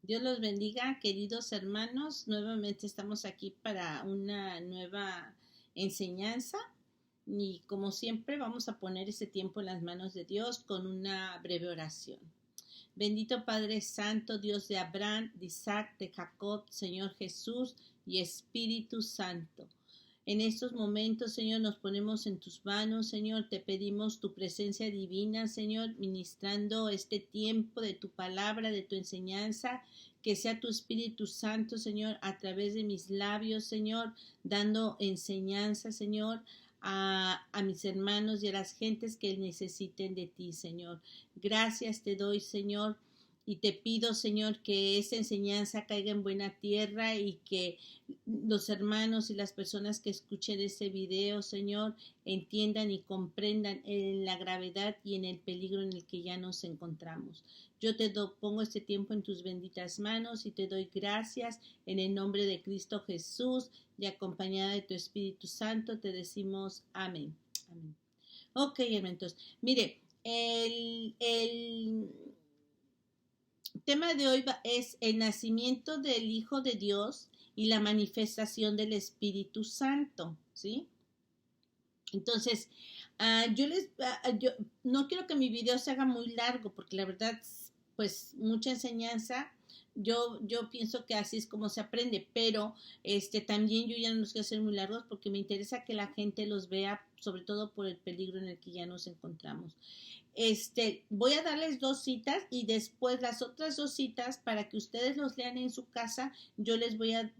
Dios los bendiga, queridos hermanos. Nuevamente estamos aquí para una nueva enseñanza y como siempre vamos a poner ese tiempo en las manos de Dios con una breve oración. Bendito Padre Santo, Dios de Abraham, de Isaac, de Jacob, Señor Jesús y Espíritu Santo. En estos momentos, Señor, nos ponemos en tus manos, Señor, te pedimos tu presencia divina, Señor, ministrando este tiempo de tu palabra, de tu enseñanza, que sea tu Espíritu Santo, Señor, a través de mis labios, Señor, dando enseñanza, Señor, a mis hermanos y a las gentes que necesiten de ti, Señor. Gracias te doy, Señor. Y te pido, Señor, que esta enseñanza caiga en buena tierra y que los hermanos y las personas que escuchen este video, Señor, entiendan y comprendan en la gravedad y en el peligro en el que ya nos encontramos. Yo pongo este tiempo en tus benditas manos y te doy gracias en el nombre de Cristo Jesús y acompañada de tu Espíritu Santo te decimos amén. Amén. Ok, hermanos, mire, el tema de hoy es el nacimiento del Hijo de Dios y la manifestación del Espíritu Santo, ¿sí? Entonces, yo no quiero que mi video se haga muy largo porque la verdad, pues mucha enseñanza. Yo pienso que así es como se aprende, pero también yo ya no los quiero hacer muy largos porque me interesa que la gente los vea, sobre todo por el peligro en el que ya nos encontramos. Voy a darles 2 citas y después las otras 2 citas para que ustedes los lean en su casa. Yo les voy a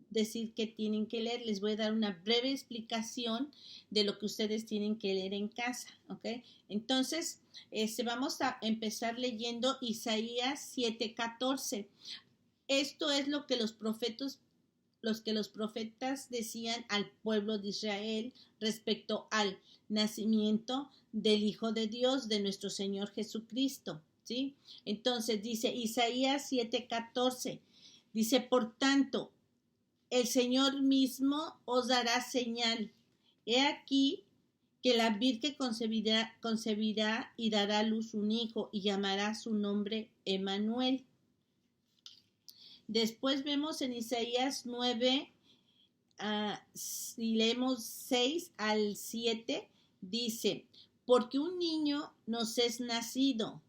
decir que tienen que leer, les voy a dar una breve explicación de lo que ustedes tienen que leer en casa, ¿ok? Entonces, vamos a empezar leyendo Isaías 7:14. Esto es lo que los profetas decían al pueblo de Israel respecto al nacimiento del Hijo de Dios, de nuestro Señor Jesucristo, ¿sí? Entonces dice Isaías 7:14, dice, por tanto, el Señor mismo os dará señal. He aquí que la Virgen concebirá y dará a luz un hijo y llamará su nombre Emmanuel. Después vemos en Isaías 9, si leemos 6 al 7, dice, porque un niño nos es nacido,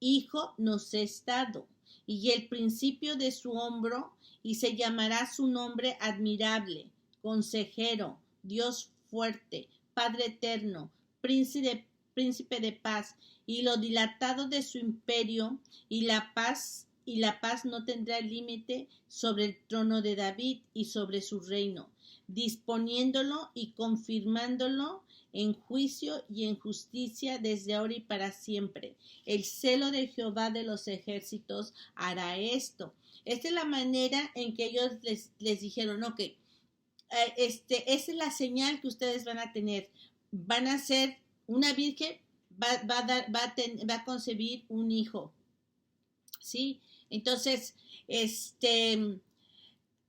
hijo nos es dado, y el principio de su hombro, y se llamará su nombre admirable, consejero, Dios fuerte, Padre eterno, príncipe de paz, y lo dilatado de su imperio, y la paz no tendrá límite sobre el trono de David y sobre su reino, disponiéndolo y confirmándolo en juicio y en justicia desde ahora y para siempre. El celo de Jehová de los ejércitos hará esto. Esta es la manera en que ellos les dijeron, ok, esa es la señal que ustedes van a tener. Van a ser una virgen, va a concebir un hijo, ¿sí? Entonces,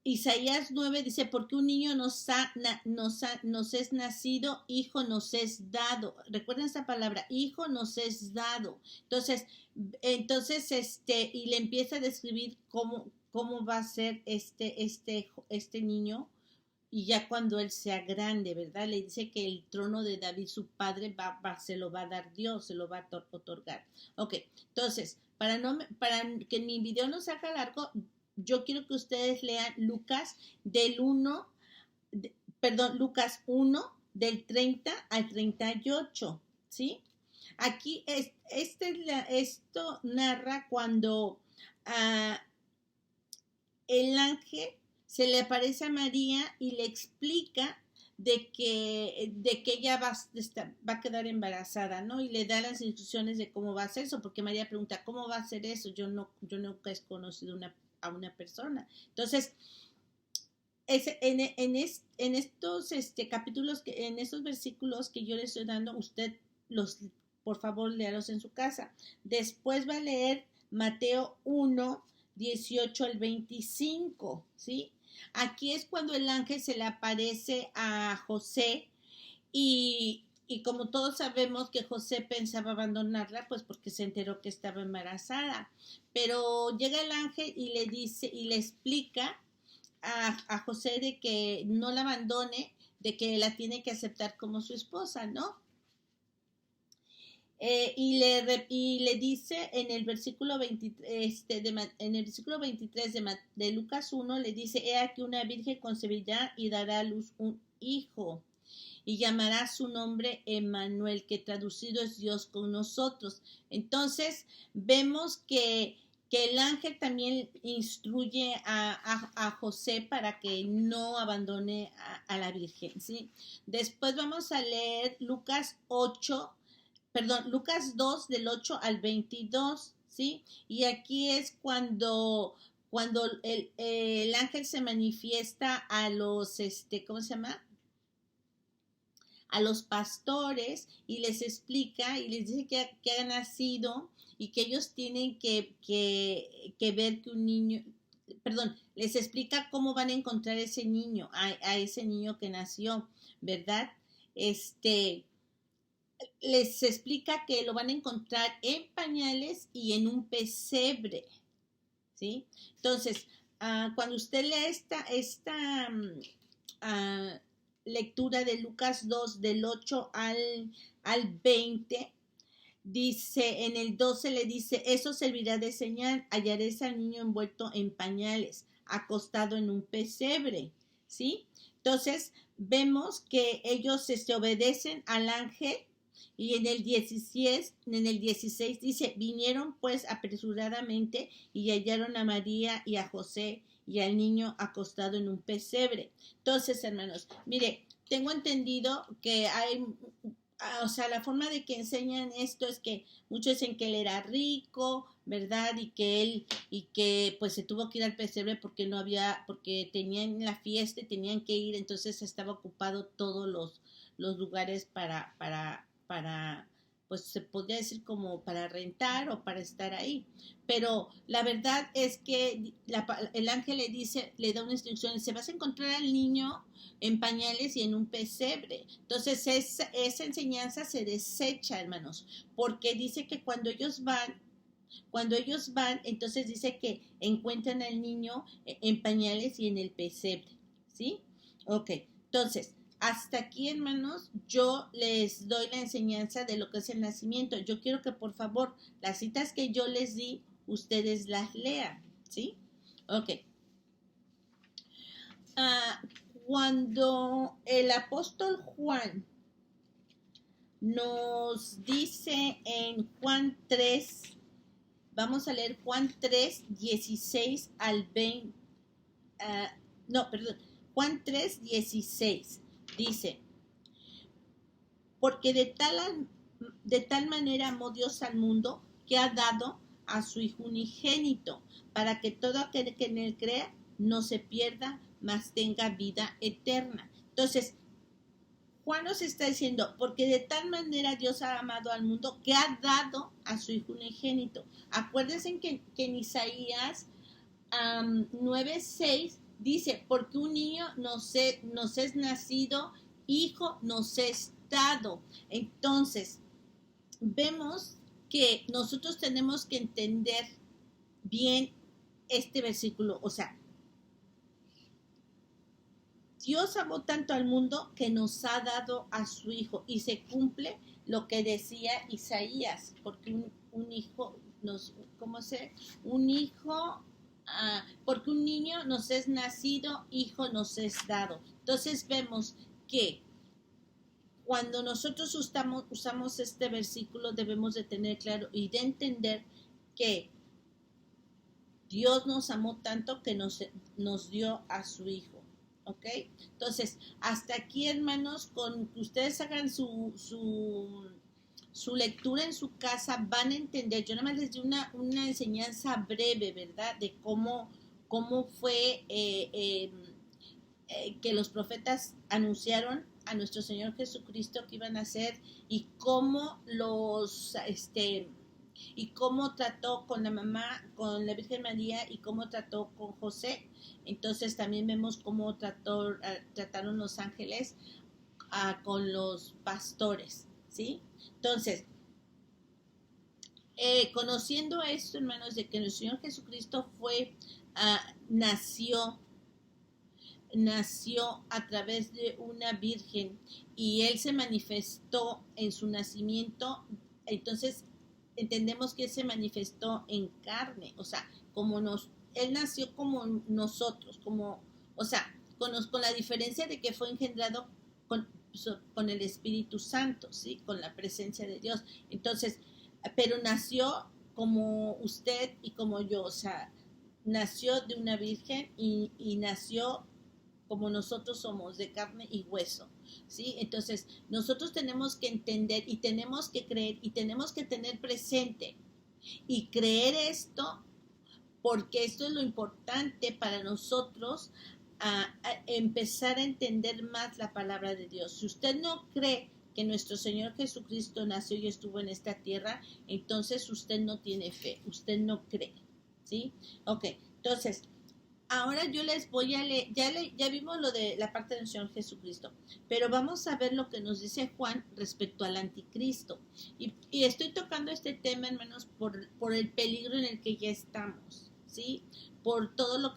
Isaías 9 dice, porque un niño nos es nacido, hijo nos es dado. Recuerden esa palabra, hijo nos es dado. Entonces, y le empieza a describir cómo va a ser este niño. Y ya cuando él sea grande, ¿verdad? Le dice que el trono de David, su padre, se lo va a dar Dios, se lo va a otorgar. Ok, entonces, para que mi video no se haga largo, yo quiero que ustedes lean Lucas Lucas 1, del 30 al 38, ¿sí? Aquí, esto narra cuando el ángel se le aparece a María y le explica de que ella va a quedar embarazada, ¿no? Y le da las instrucciones de cómo va a hacer eso, porque María pregunta, ¿cómo va a hacer eso? Yo nunca he conocido a una persona. Entonces, en estos capítulos, en estos versículos que yo le estoy dando, usted por favor, léalos en su casa. Después va a leer Mateo 1, 18 al 25, ¿sí? Aquí es cuando el ángel se le aparece a José y y como todos sabemos que José pensaba abandonarla, pues porque se enteró que estaba embarazada. Pero llega el ángel y le dice y le explica a José de que no la abandone, de que la tiene que aceptar como su esposa, ¿no? Y le dice en el versículo 23, en el versículo 23 de Lucas 1, le dice, he aquí una virgen concebirá y dará a luz un hijo y llamará su nombre Emmanuel, que traducido es Dios con nosotros. Entonces vemos que el ángel también instruye a José para que no abandone a la Virgen, ¿sí? Después vamos a leer Lucas 2 del 8 al 22, ¿sí? Y aquí es cuando el ángel se manifiesta a los, ¿cómo se llama? A los pastores y les explica y les dice que ha nacido y que ellos tienen que ver que un niño, perdón, les explica cómo van a encontrar ese niño, a ese niño que nació, ¿verdad? Les explica que lo van a encontrar en pañales y en un pesebre, ¿sí? Entonces, cuando usted lee esta lectura de Lucas 2 del 8 al 20, dice, en el 12 le dice, eso servirá de señal, hallaréis al niño envuelto en pañales, acostado en un pesebre, ¿sí? Entonces, vemos que ellos obedecen al ángel y en el 16 dice, vinieron pues apresuradamente y hallaron a María y a José y al niño acostado en un pesebre. Entonces, hermanos, mire, tengo entendido que hay, o sea, la forma de que enseñan esto es que muchos dicen que él era rico, ¿verdad? Y que pues se tuvo que ir al pesebre porque no había, porque tenían la fiesta y tenían que ir, entonces estaba ocupado todos los lugares pues se podría decir como para rentar o para estar ahí. Pero la verdad es que el ángel le dice, le da una instrucción, se vas a encontrar al niño en pañales y en un pesebre. Entonces esa enseñanza se desecha, hermanos, porque dice que cuando ellos van, entonces dice que encuentran al niño en pañales y en el pesebre, ¿sí? Ok, entonces, hasta aquí, hermanos, yo les doy la enseñanza de lo que es el nacimiento. Yo quiero que, por favor, las citas que yo les di, ustedes las lean, ¿sí? Ok. Cuando el apóstol Juan nos dice en Juan 3, vamos a leer Juan 3, 16 al 20, Juan 3, 16, dice, porque de tal manera amó Dios al mundo que ha dado a su Hijo unigénito, para que todo aquel que en él crea no se pierda, mas tenga vida eterna. Entonces, Juan nos está diciendo, porque de tal manera Dios ha amado al mundo que ha dado a su Hijo unigénito. Acuérdense que en Isaías 9:6 dice, porque un niño nos es nacido, hijo nos es dado. Entonces, vemos que nosotros tenemos que entender bien este versículo. O sea, Dios amó tanto al mundo que nos ha dado a su Hijo y se cumple lo que decía Isaías, porque un hijo un hijo, porque un niño nos es nacido, hijo nos es dado. Entonces vemos que cuando nosotros usamos este versículo debemos de tener claro y de entender que Dios nos amó tanto que nos dio a su Hijo. ¿Ok? Entonces, hasta aquí, hermanos, con que ustedes hagan su lectura en su casa, van a entender. Yo nada más les di una enseñanza breve, ¿verdad? De cómo fue que los profetas anunciaron a nuestro Señor Jesucristo que iban a hacer y cómo y cómo trató con la mamá, con la Virgen María y cómo trató con José. Entonces también vemos cómo trataron los ángeles con los pastores, ¿sí? Entonces, conociendo esto, hermanos, de que nuestro Señor Jesucristo nació a través de una virgen y Él se manifestó en su nacimiento, entonces entendemos que Él se manifestó en carne, o sea, Él nació como nosotros, o sea, con la diferencia de que fue engendrado con el Espíritu Santo, ¿sí? Con la presencia de Dios. Entonces, pero nació como usted y como yo, o sea, nació de una virgen y nació como nosotros somos, de carne y hueso, ¿sí? Entonces, nosotros tenemos que entender y tenemos que creer y tenemos que tener presente y creer esto, porque esto es lo importante para nosotros a empezar a entender más la palabra de Dios. Si usted no cree que nuestro Señor Jesucristo nació y estuvo en esta tierra, entonces usted no tiene fe, usted no cree, ¿sí? Ok, entonces, ahora yo les voy a leer, ya vimos lo de la parte del Señor Jesucristo, pero vamos a ver lo que nos dice Juan respecto al anticristo. Y estoy tocando este tema, hermanos, por el peligro en el que ya estamos, ¿sí? Por todo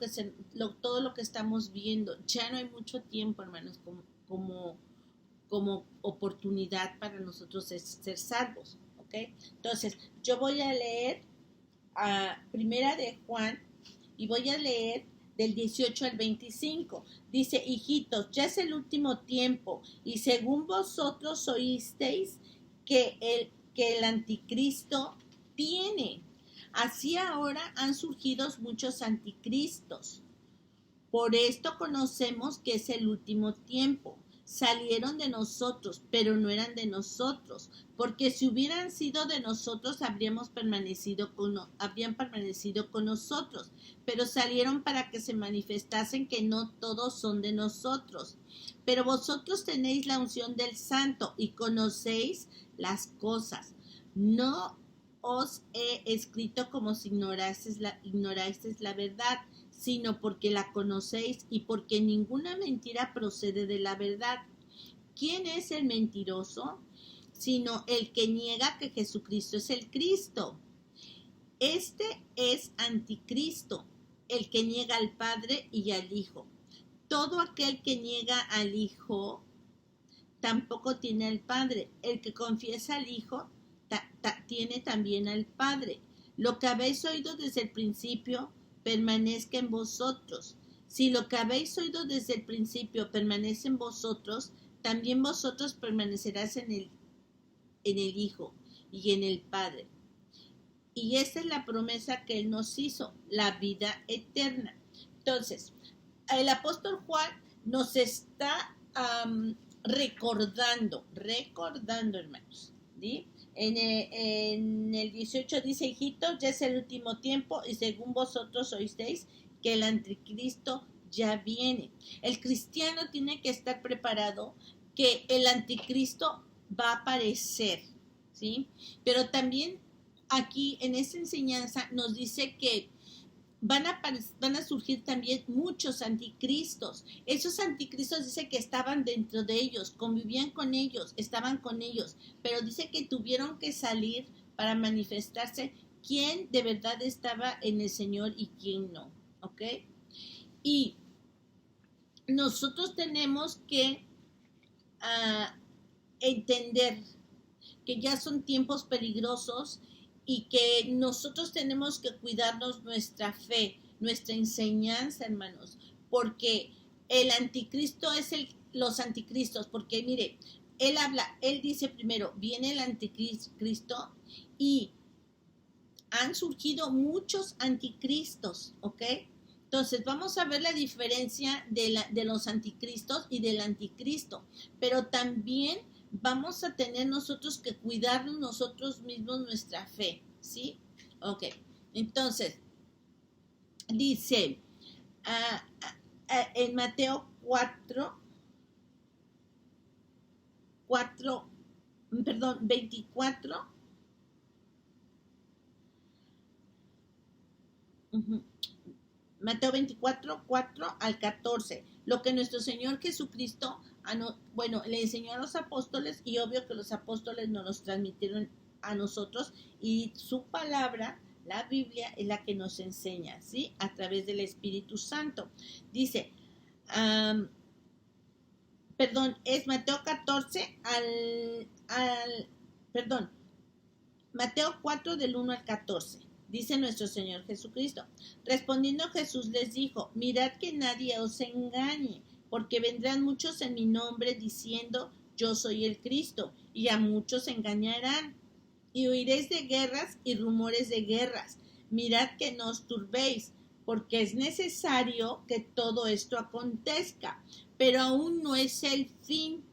todo lo que estamos viendo. Ya no hay mucho tiempo, hermanos, como oportunidad para nosotros ser salvos, ¿ok? Entonces, yo voy a leer a Primera de Juan y voy a leer del 18 al 25. Dice: hijitos, ya es el último tiempo, y según vosotros oísteis que el anticristo viene. Así ahora han surgido muchos anticristos. Por esto conocemos que es el último tiempo. Salieron de nosotros, pero no eran de nosotros, porque si hubieran sido de nosotros habrían permanecido con nosotros, pero salieron para que se manifestasen que no todos son de nosotros. Pero vosotros tenéis la unción del Santo y conocéis las cosas. No os he escrito como si ignorasteis la verdad, sino porque la conocéis y porque ninguna mentira procede de la verdad. ¿Quién es el mentiroso? Sino el que niega que Jesucristo es el Cristo. Este es anticristo, el que niega al Padre y al Hijo. Todo aquel que niega al Hijo tampoco tiene al Padre. El que confiesa al Hijo tiene también al Padre. Lo que habéis oído desde el principio permanezca en vosotros. Si lo que habéis oído desde el principio permanece en vosotros, también vosotros permanecerás en el Hijo y en el Padre. Y esa es la promesa que Él nos hizo, la vida eterna. Entonces, el apóstol Juan nos está recordando, hermanos, ¿sí? En el 18 dice: hijitos, ya es el último tiempo y según vosotros oísteis que el anticristo ya viene. El cristiano tiene que estar preparado que el anticristo va a aparecer, ¿sí? Pero también aquí en esta enseñanza nos dice que van a surgir también muchos anticristos. Esos anticristos dice que estaban dentro de ellos, convivían con ellos, estaban con ellos, pero dice que tuvieron que salir para manifestarse quién de verdad estaba en el Señor y quién no, ¿ok? Y nosotros tenemos que entender que ya son tiempos peligrosos y que nosotros tenemos que cuidarnos nuestra fe, nuestra enseñanza, hermanos, porque el anticristo es los anticristos, porque mire, él dice primero, viene el anticristo y han surgido muchos anticristos, ¿ok? Entonces vamos a ver la diferencia de los anticristos y del anticristo, pero también vamos a tener nosotros que cuidarnos nosotros mismos nuestra fe, ¿sí? Ok, entonces, dice en Mateo 24, Mateo 24, 4 al 14. Lo que nuestro Señor Jesucristo, le enseñó a los apóstoles, y obvio que los apóstoles nos los transmitieron a nosotros, y su palabra, la Biblia, es la que nos enseña, ¿sí? A través del Espíritu Santo. Dice, es Mateo 14 Mateo 4 del 1 al 14. Dice nuestro Señor Jesucristo. Respondiendo Jesús les dijo, mirad que nadie os engañe, porque vendrán muchos en mi nombre diciendo, yo soy el Cristo, y a muchos engañarán. Y oiréis de guerras y rumores de guerras. Mirad que no os turbéis, porque es necesario que todo esto acontezca, pero aún no es el fin.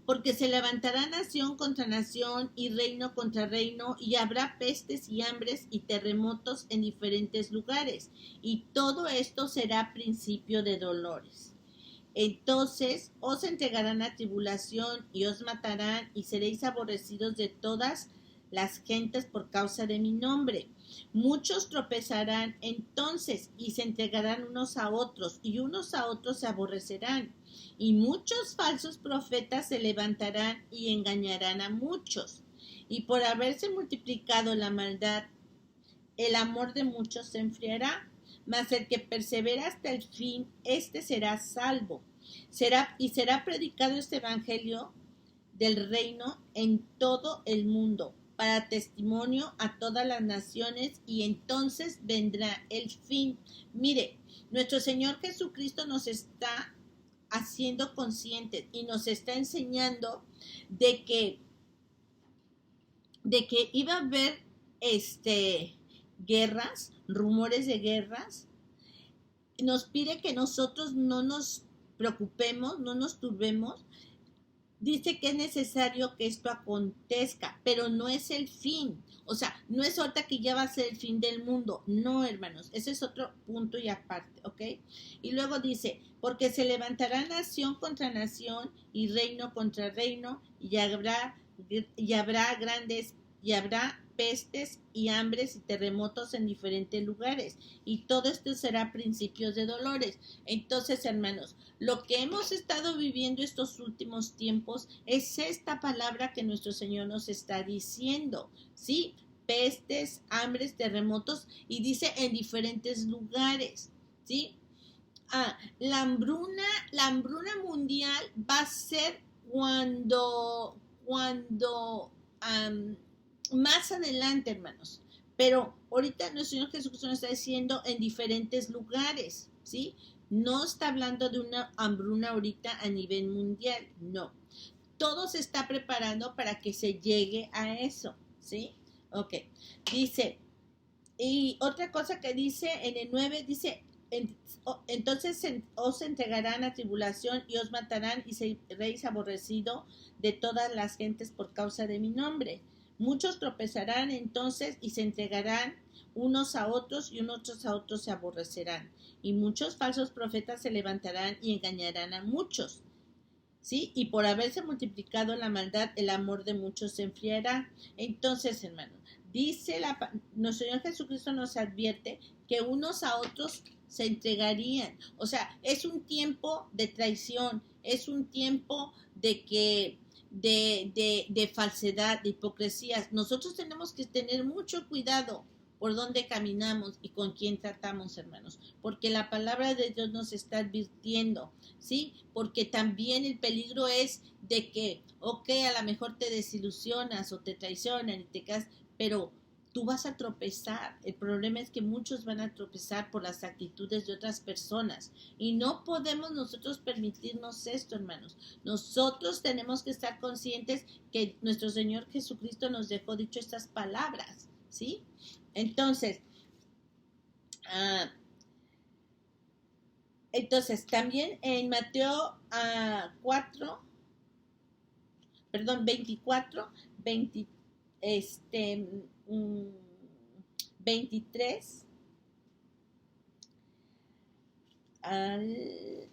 Porque se levantará nación contra nación y reino contra reino, y habrá pestes y hambres y terremotos en diferentes lugares, y todo esto será principio de dolores. Entonces os entregarán a tribulación y os matarán, y seréis aborrecidos de todas las gentes por causa de mi nombre. Muchos tropezarán entonces y se entregarán unos a otros, y unos a otros se aborrecerán. Y muchos falsos profetas se levantarán y engañarán a muchos. Y por haberse multiplicado la maldad, el amor de muchos se enfriará. Mas el que persevera hasta el fin, éste será salvo. Será predicado este evangelio del reino en todo el mundo, para testimonio a todas las naciones, y entonces vendrá el fin. Mire, nuestro Señor Jesucristo nos está haciendo conscientes y nos está enseñando de que iba a haber guerras, rumores de guerras. Nos pide que nosotros no nos preocupemos, no nos turbemos. Dice que es necesario que esto acontezca, pero no es el fin. O sea, no es ahorita que ya va a ser el fin del mundo. No, hermanos, ese es otro punto y aparte, ¿ok? Y luego dice, porque se levantará nación contra nación y reino contra reino, y habrá pestes y hambres y terremotos en diferentes lugares, y todo esto será principios de dolores. Entonces, hermanos, lo que hemos estado viviendo estos últimos tiempos es esta palabra que nuestro Señor nos está diciendo, ¿sí? Pestes, hambres, terremotos, y dice en diferentes lugares, ¿sí? La hambruna mundial va a ser cuando más adelante, hermanos. Pero ahorita nuestro Señor Jesucristo nos está diciendo en diferentes lugares, ¿sí? No está hablando de una hambruna ahorita a nivel mundial, no. Todo se está preparando para que se llegue a eso, ¿sí? Ok. Dice, y otra cosa que dice en el 9, dice, entonces os entregarán a tribulación y os matarán, y seréis aborrecido de todas las gentes por causa de mi nombre. Muchos tropezarán entonces y se entregarán unos a otros, y unos a otros se aborrecerán. Y muchos falsos profetas se levantarán y engañarán a muchos. ¿Sí? Y por haberse multiplicado la maldad, el amor de muchos se enfriará. Entonces, hermanos, nuestro Señor Jesucristo nos advierte que unos a otros se entregarían. O sea, es un tiempo de traición, es un tiempo de falsedad, de hipocresías. Nosotros tenemos que tener mucho cuidado por dónde caminamos y con quién tratamos, hermanos, porque la palabra de Dios nos está advirtiendo, ¿sí? Porque también el peligro es de que, a lo mejor te desilusionas o te traicionan y te quedas, pero tú vas a tropezar. El problema es que muchos van a tropezar por las actitudes de otras personas, y no podemos nosotros permitirnos esto, hermanos. Nosotros tenemos que estar conscientes que nuestro Señor Jesucristo nos dejó dicho estas palabras, ¿sí? Entonces, también en Mateo 24, 23 al...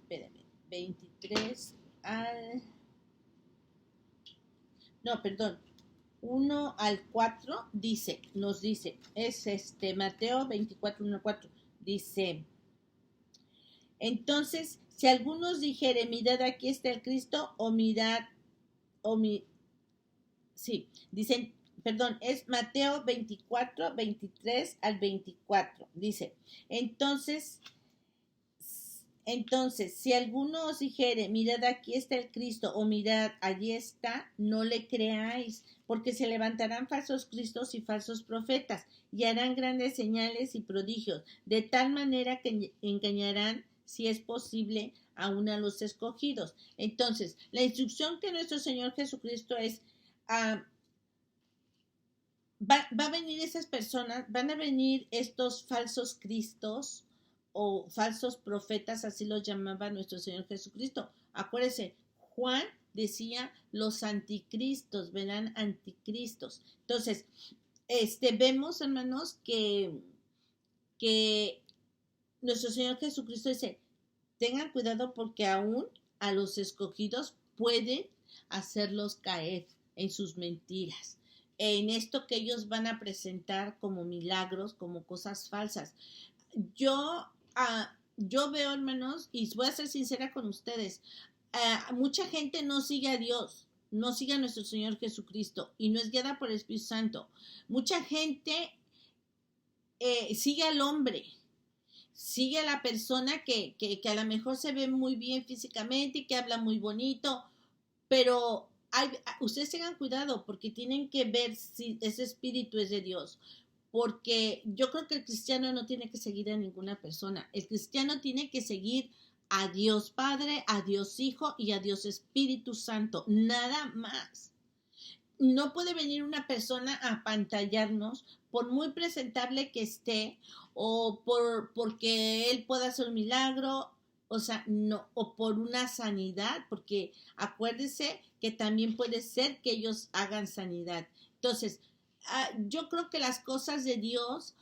espérame, 23 al... No, perdón. 1 al 4 nos dice, es Mateo 24, 1 al 4, dice, entonces, si algunos dijere, mirad, aquí está el Cristo, o mirad, o mi, sí, dicen, perdón, es Mateo 24, 23 al 24, dice, entonces, si alguno os dijere, mirad, aquí está el Cristo, o mirad, allí está, no le creáis, porque se levantarán falsos cristos y falsos profetas, y harán grandes señales y prodigios, de tal manera que engañarán, si es posible, aún a los escogidos. Entonces, la instrucción que nuestro Señor Jesucristo es, va a venir esas personas, van a venir estos falsos cristos, o falsos profetas, así los llamaba nuestro Señor Jesucristo. Acuérdense, Juan decía los anticristos, verán anticristos. Entonces, vemos, hermanos, que nuestro Señor Jesucristo dice, tengan cuidado porque aún a los escogidos pueden hacerlos caer en sus mentiras, en esto que ellos van a presentar como milagros, como cosas falsas. Yo veo, hermanos, y voy a ser sincera con ustedes, mucha gente no sigue a Dios, no sigue a nuestro Señor Jesucristo y no es guiada por el Espíritu Santo. Mucha gente sigue al hombre, sigue a la persona que a lo mejor se ve muy bien físicamente y que habla muy bonito, pero ustedes tengan cuidado porque tienen que ver si ese espíritu es de Dios. Porque yo creo que el cristiano no tiene que seguir a ninguna persona. El cristiano tiene que seguir a Dios Padre, a Dios Hijo y a Dios Espíritu Santo. Nada más. No puede venir una persona a apantallarnos por muy presentable que esté o porque él pueda hacer un milagro, o sea, no, o por una sanidad, porque acuérdense que también puede ser que ellos hagan sanidad. Entonces, yo creo que las cosas de Dios,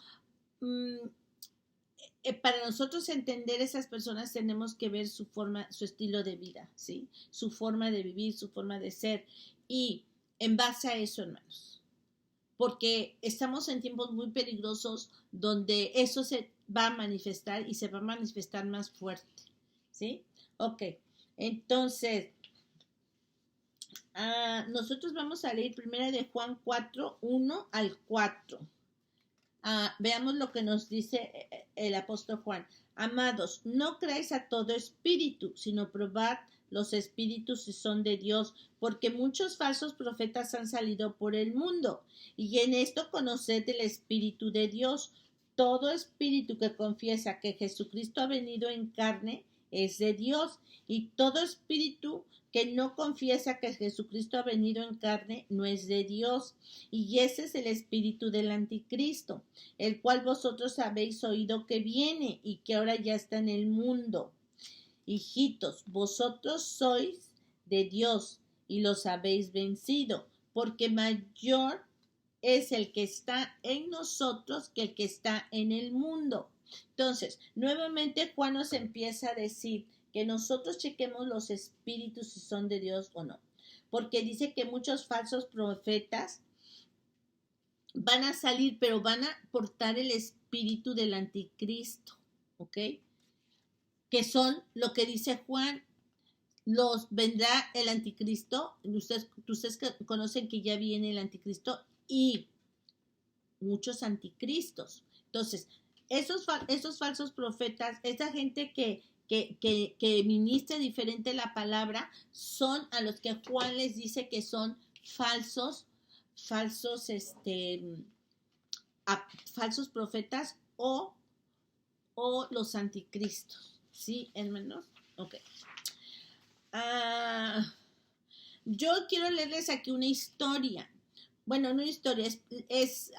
para nosotros entender esas personas tenemos que ver su forma, su estilo de vida, ¿sí? Su forma de vivir, su forma de ser. Y en base a eso, hermanos, porque estamos en tiempos muy peligrosos donde eso se va a manifestar y se va a manifestar más fuerte, ¿sí? Ok, entonces, nosotros vamos a leer primera de Juan 4, 1 al 4. Veamos lo que nos dice el apóstol Juan. Amados, no creáis a todo espíritu, sino probad los espíritus si son de Dios, porque muchos falsos profetas han salido por el mundo. Y en esto conoced el espíritu de Dios. Todo espíritu que confiesa que Jesucristo ha venido en carne es de Dios, y todo espíritu que no confiesa que Jesucristo ha venido en carne no es de Dios. Y ese es el espíritu del anticristo, el cual vosotros habéis oído que viene y que ahora ya está en el mundo. Hijitos, vosotros sois de Dios y los habéis vencido, porque mayor es el que está en nosotros que el que está en el mundo. Entonces, nuevamente Juan nos empieza a decir que nosotros chequemos los espíritus si son de Dios o no, porque dice que muchos falsos profetas van a salir, pero van a portar el espíritu del anticristo, ¿ok? Que son lo que dice Juan, los vendrá el anticristo, ustedes conocen que ya viene el anticristo y muchos anticristos. Entonces, esos falsos profetas, esa gente que ministra diferente la palabra, son a los que Juan les dice que son falsos profetas o los anticristos. ¿Sí, hermanos? Ok. Yo quiero leerles aquí una historia. Bueno, no historia, es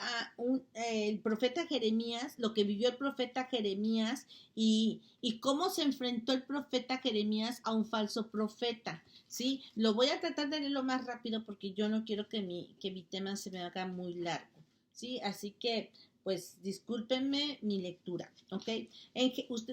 el profeta Jeremías, lo que vivió el profeta Jeremías y cómo se enfrentó el profeta Jeremías a un falso profeta, ¿sí? Lo voy a tratar de leer lo más rápido porque yo no quiero que mi tema se me haga muy largo, ¿sí? Así que, pues, discúlpenme mi lectura, ¿ok?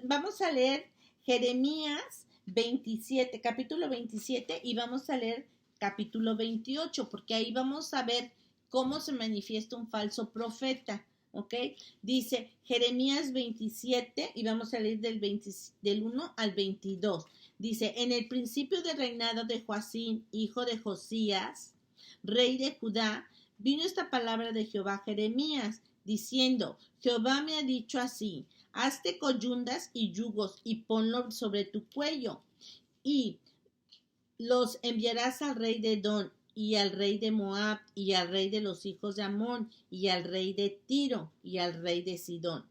Vamos a leer Jeremías 27, capítulo 27 y vamos a leer capítulo 28, porque ahí vamos a ver cómo se manifiesta un falso profeta, ¿ok? Dice Jeremías 27, y vamos a leer del 1 al 22. Dice, en el principio del reinado de Joacim, hijo de Josías, rey de Judá, vino esta palabra de Jehová a Jeremías, diciendo, Jehová me ha dicho así, hazte coyundas y yugos y ponlo sobre tu cuello, y los enviarás al rey de Edom, y al rey de Moab, y al rey de los hijos de Amón, y al rey de Tiro, y al rey de Sidón,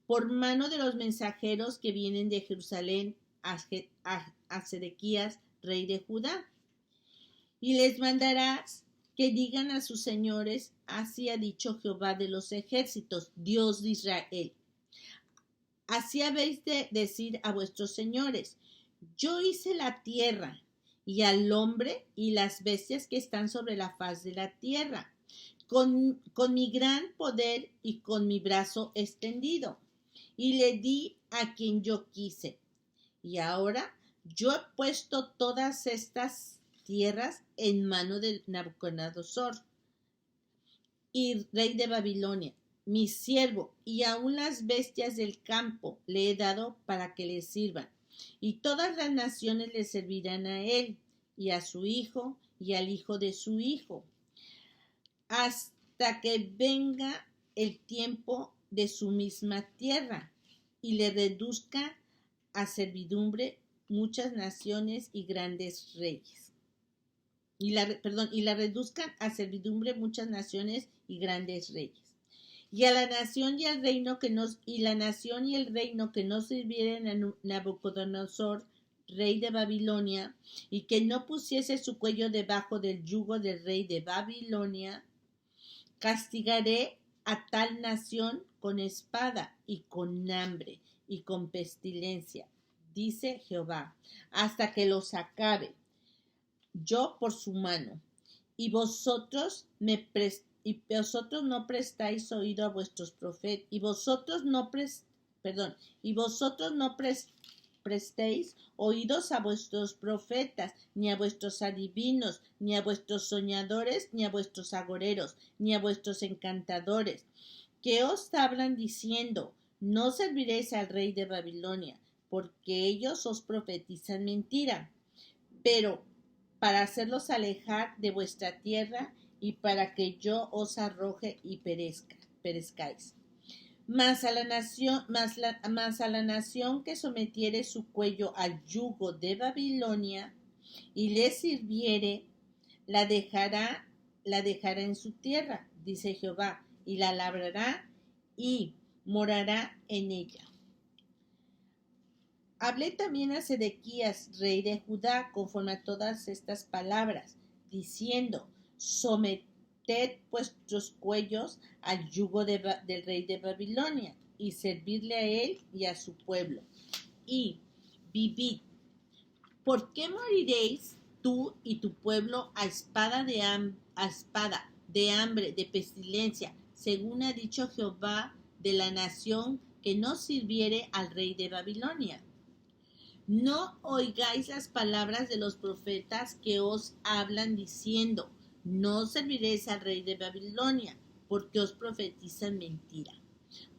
por mano de los mensajeros que vienen de Jerusalén a Sedequías, rey de Judá. Y les mandarás que digan a sus señores, así ha dicho Jehová de los ejércitos, Dios de Israel. Así habéis de decir a vuestros señores, yo hice la tierra, y al hombre y las bestias que están sobre la faz de la tierra, con mi gran poder y con mi brazo extendido, y le di a quien yo quise. Y ahora yo he puesto todas estas tierras en mano de Nabucodonosor, y rey de Babilonia, mi siervo, y aun las bestias del campo le he dado para que le sirvan. Y todas las naciones le servirán a él, y a su hijo, y al hijo de su hijo, hasta que venga el tiempo de su misma tierra, y le reduzca a servidumbre muchas naciones y grandes reyes. Y la reduzcan a servidumbre muchas naciones y grandes reyes. Y a la nación y al reino que no, y la nación y el reino que no sirvieren a Nabucodonosor, rey de Babilonia, y que no pusiese su cuello debajo del yugo del rey de Babilonia, castigaré a tal nación con espada y con hambre y con pestilencia, dice Jehová, hasta que los acabe yo por su mano. Y vosotros no prestáis oído a vuestros profetas, y vosotros no prestéis oídos a vuestros profetas, ni a vuestros adivinos, ni a vuestros soñadores, ni a vuestros agoreros, ni a vuestros encantadores, que os hablan diciendo, no serviréis al rey de Babilonia, porque ellos os profetizan mentira, pero para hacerlos alejar de vuestra tierra y para que yo os arroje y perezcáis. Mas a la nación que sometiere su cuello al yugo de Babilonia y le sirviere, la dejará en su tierra, dice Jehová, y la labrará y morará en ella. Hablé también a Sedequías, rey de Judá, conforme a todas estas palabras, diciendo, someted vuestros cuellos al yugo del rey de Babilonia, y servirle a él y a su pueblo, y vivid. ¿Por qué moriréis tú y tu pueblo a espada de hambre, de pestilencia, según ha dicho Jehová de la nación que no sirviere al rey de Babilonia? No oigáis las palabras de los profetas que os hablan diciendo, no serviréis al rey de Babilonia, porque os profetizan mentira.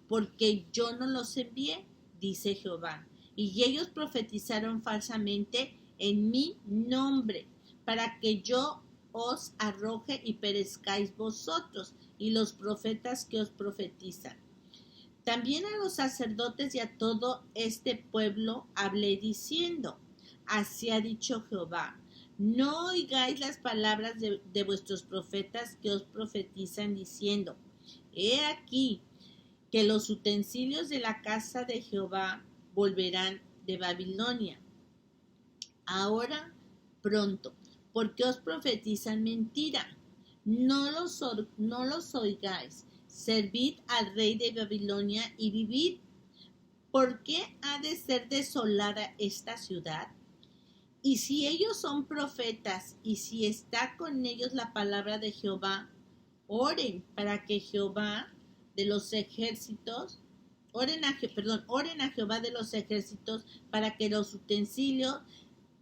Porque yo no los envié, dice Jehová, y ellos profetizaron falsamente en mi nombre, para que yo os arroje y perezcáis vosotros y los profetas que os profetizan. También a los sacerdotes y a todo este pueblo hablé diciendo, así ha dicho Jehová, no oigáis las palabras de vuestros profetas que os profetizan diciendo, he aquí que los utensilios de la casa de Jehová volverán de Babilonia. Ahora pronto, porque os profetizan mentira, no los oigáis. Servid al rey de Babilonia y vivid. ¿Por qué ha de ser desolada esta ciudad? Y si ellos son profetas, y si está con ellos la palabra de Jehová, oren para que Jehová de los ejércitos, oren a Jehová de los ejércitos, para que los utensilios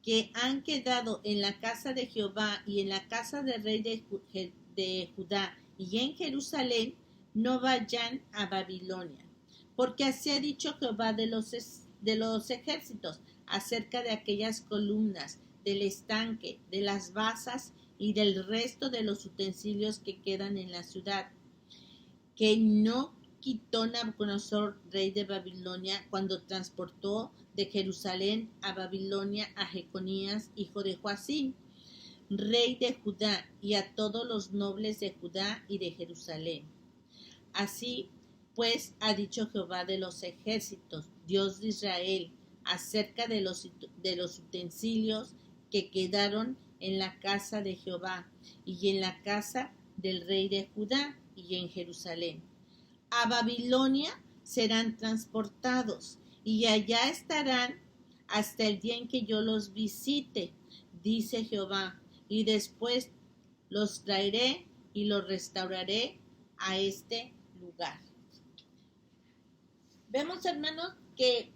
que han quedado en la casa de Jehová y en la casa del rey de Judá y en Jerusalén no vayan a Babilonia, porque así ha dicho Jehová de los ejércitos acerca de aquellas columnas, del estanque, de las basas y del resto de los utensilios que quedan en la ciudad, que no quitó Nabucodonosor, rey de Babilonia, cuando transportó de Jerusalén a Babilonia a Jeconías, hijo de Joacim, rey de Judá, y a todos los nobles de Judá y de Jerusalén. Así pues ha dicho Jehová de los ejércitos, Dios de Israel, acerca de los utensilios que quedaron en la casa de Jehová y en la casa del rey de Judá y en Jerusalén. A Babilonia serán transportados y allá estarán hasta el día en que yo los visite, dice Jehová, y después los traeré y los restauraré a este lugar. Vemos, hermanos, que